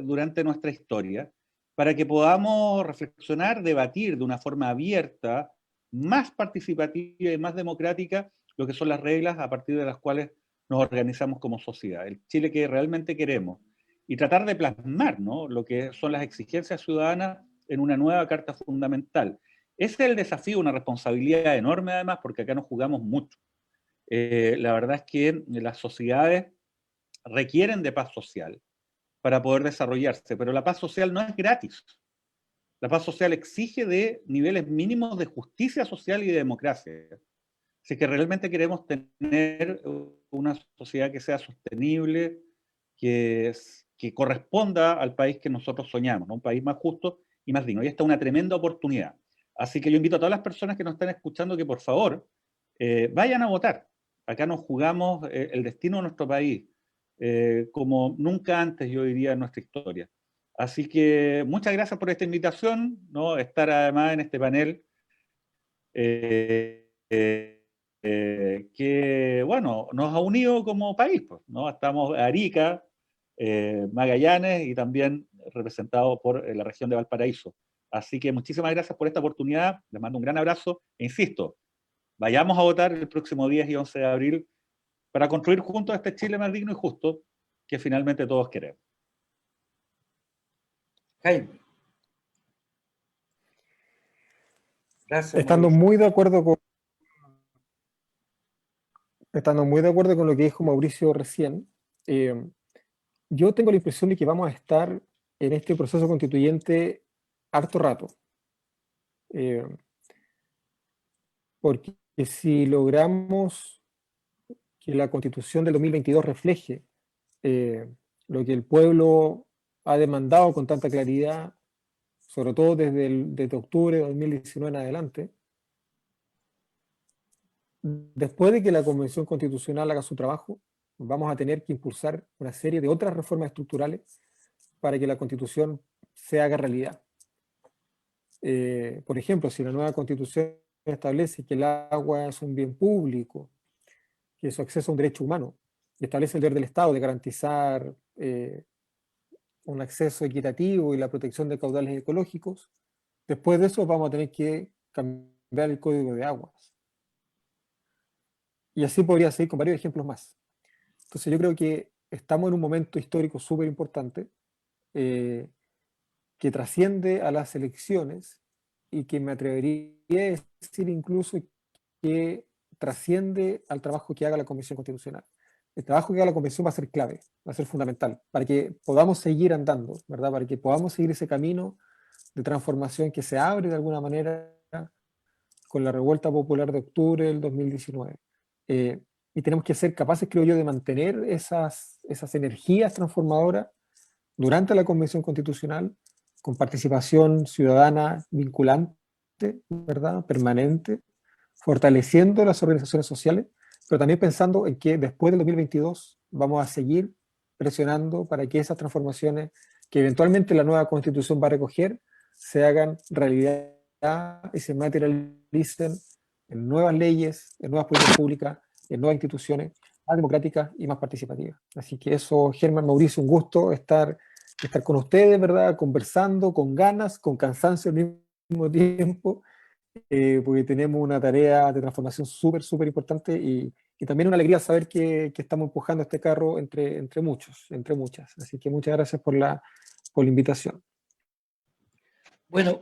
durante nuestra historia, para que podamos reflexionar, debatir de una forma abierta, más participativa y más democrática lo que son las reglas a partir de las cuales nos organizamos como sociedad, el Chile que realmente queremos, y tratar de plasmar, ¿no?, lo que son las exigencias ciudadanas en una nueva carta fundamental. Ese es el desafío, una responsabilidad enorme además, porque acá nos jugamos mucho. La verdad es que las sociedades requieren de paz social para poder desarrollarse, pero la paz social no es gratis. La paz social exige de niveles mínimos de justicia social y de democracia. Si es que realmente queremos tener una sociedad que sea sostenible, que corresponda al país que nosotros soñamos, ¿no? Un país más justo y más digno. Y esta es una tremenda oportunidad. Así que yo invito a todas las personas que nos están escuchando que por favor vayan a votar. Acá nos jugamos el destino de nuestro país, como nunca antes, yo diría, en nuestra historia. Así que muchas gracias por esta invitación, ¿no? Estar además en este panel que, bueno, nos ha unido como país, pues, ¿no? Estamos Arica, Magallanes y también representado por la región de Valparaíso. Así que muchísimas gracias por esta oportunidad, les mando un gran abrazo e insisto, vayamos a votar el próximo 10 y 11 de abril para construir juntos este Chile más digno y justo que finalmente todos queremos. Jaime. Gracias. Estando Mauricio. muy de acuerdo con lo que dijo Mauricio recién, yo tengo la impresión de que vamos a estar en este proceso constituyente harto rato. Porque si logramos que la Constitución del 2022 refleje lo que el pueblo ha demandado con tanta claridad, sobre todo desde octubre de 2019 en adelante. Después de que la Convención Constitucional haga su trabajo, vamos a tener que impulsar una serie de otras reformas estructurales para que la Constitución se haga realidad. Por ejemplo, si la nueva Constitución establece que el agua es un bien público, que su acceso es un derecho humano, y establece el deber del Estado de garantizar un acceso equitativo y la protección de caudales ecológicos, después de eso vamos a tener que cambiar el Código de Aguas. Y así podría seguir con varios ejemplos más. Entonces yo creo que estamos en un momento histórico súper importante que trasciende a las elecciones y que me atrevería a decir incluso que trasciende al trabajo que haga la Convención Constitucional. El trabajo que haga la Convención va a ser clave, va a ser fundamental, para que podamos seguir andando, ¿verdad? Para que podamos seguir ese camino de transformación que se abre de alguna manera con la revuelta popular de octubre del 2019. Y tenemos que ser capaces, creo yo, de mantener esas energías transformadoras durante la Convención Constitucional, con participación ciudadana vinculante, ¿verdad? Permanente, fortaleciendo las organizaciones sociales, pero también pensando en que después del 2022 vamos a seguir presionando para que esas transformaciones que eventualmente la nueva Constitución va a recoger se hagan realidad y se materialicen en nuevas leyes, en nuevas políticas públicas, en nuevas instituciones más democráticas y más participativas. Así que eso, Germán, Mauricio, un gusto estar con ustedes, ¿verdad? Conversando con ganas, con cansancio al mismo tiempo, porque tenemos una tarea de transformación súper importante y también una alegría saber que estamos empujando este carro entre muchos, entre muchas. Así que muchas gracias por la invitación. Bueno,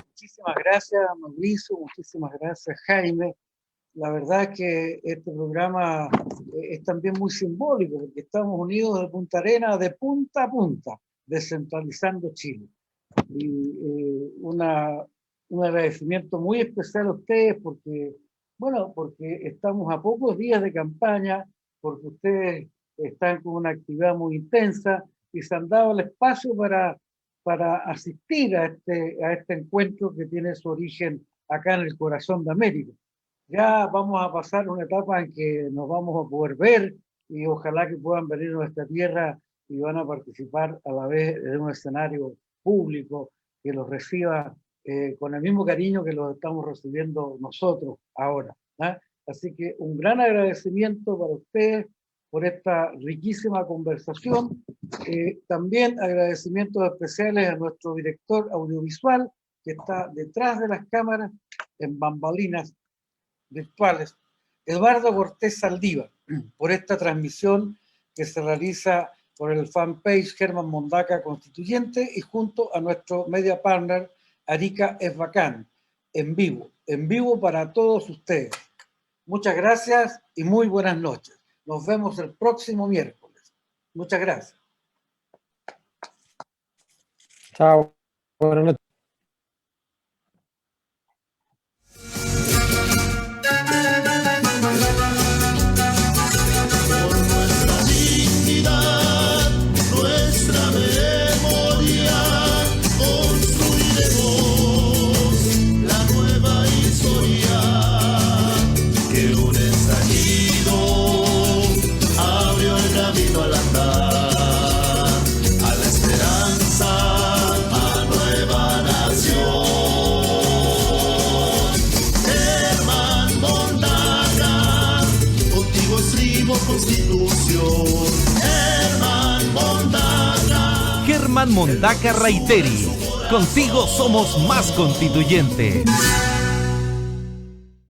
muchísimas gracias, Mauricio, muchísimas gracias, Jaime. La verdad es que este programa es también muy simbólico, porque estamos unidos de Punta Arenas, de punta a punta, descentralizando Chile. Y un agradecimiento muy especial a ustedes, porque estamos a pocos días de campaña, porque ustedes están con una actividad muy intensa y se han dado el espacio para asistir a este encuentro que tiene su origen acá en el corazón de América. Ya vamos a pasar una etapa en que nos vamos a poder ver y ojalá que puedan venir a nuestra tierra y van a participar a la vez de un escenario público que los reciba con el mismo cariño que los estamos recibiendo nosotros ahora, ¿eh? Así que un gran agradecimiento para ustedes por esta riquísima conversación. También agradecimientos especiales a nuestro director audiovisual que está detrás de las cámaras en bambalinas virtuales, Eduardo Cortés Saldívar, por esta transmisión que se realiza por el fanpage Germán Mondaca Constituyente y junto a nuestro media partner Arica es Bacán, en vivo para todos ustedes. Muchas gracias y muy buenas noches. Nos vemos el próximo miércoles. Muchas gracias. Chao. Buenas noches. Germán Mondaca Reiteri. Contigo somos más constituyentes.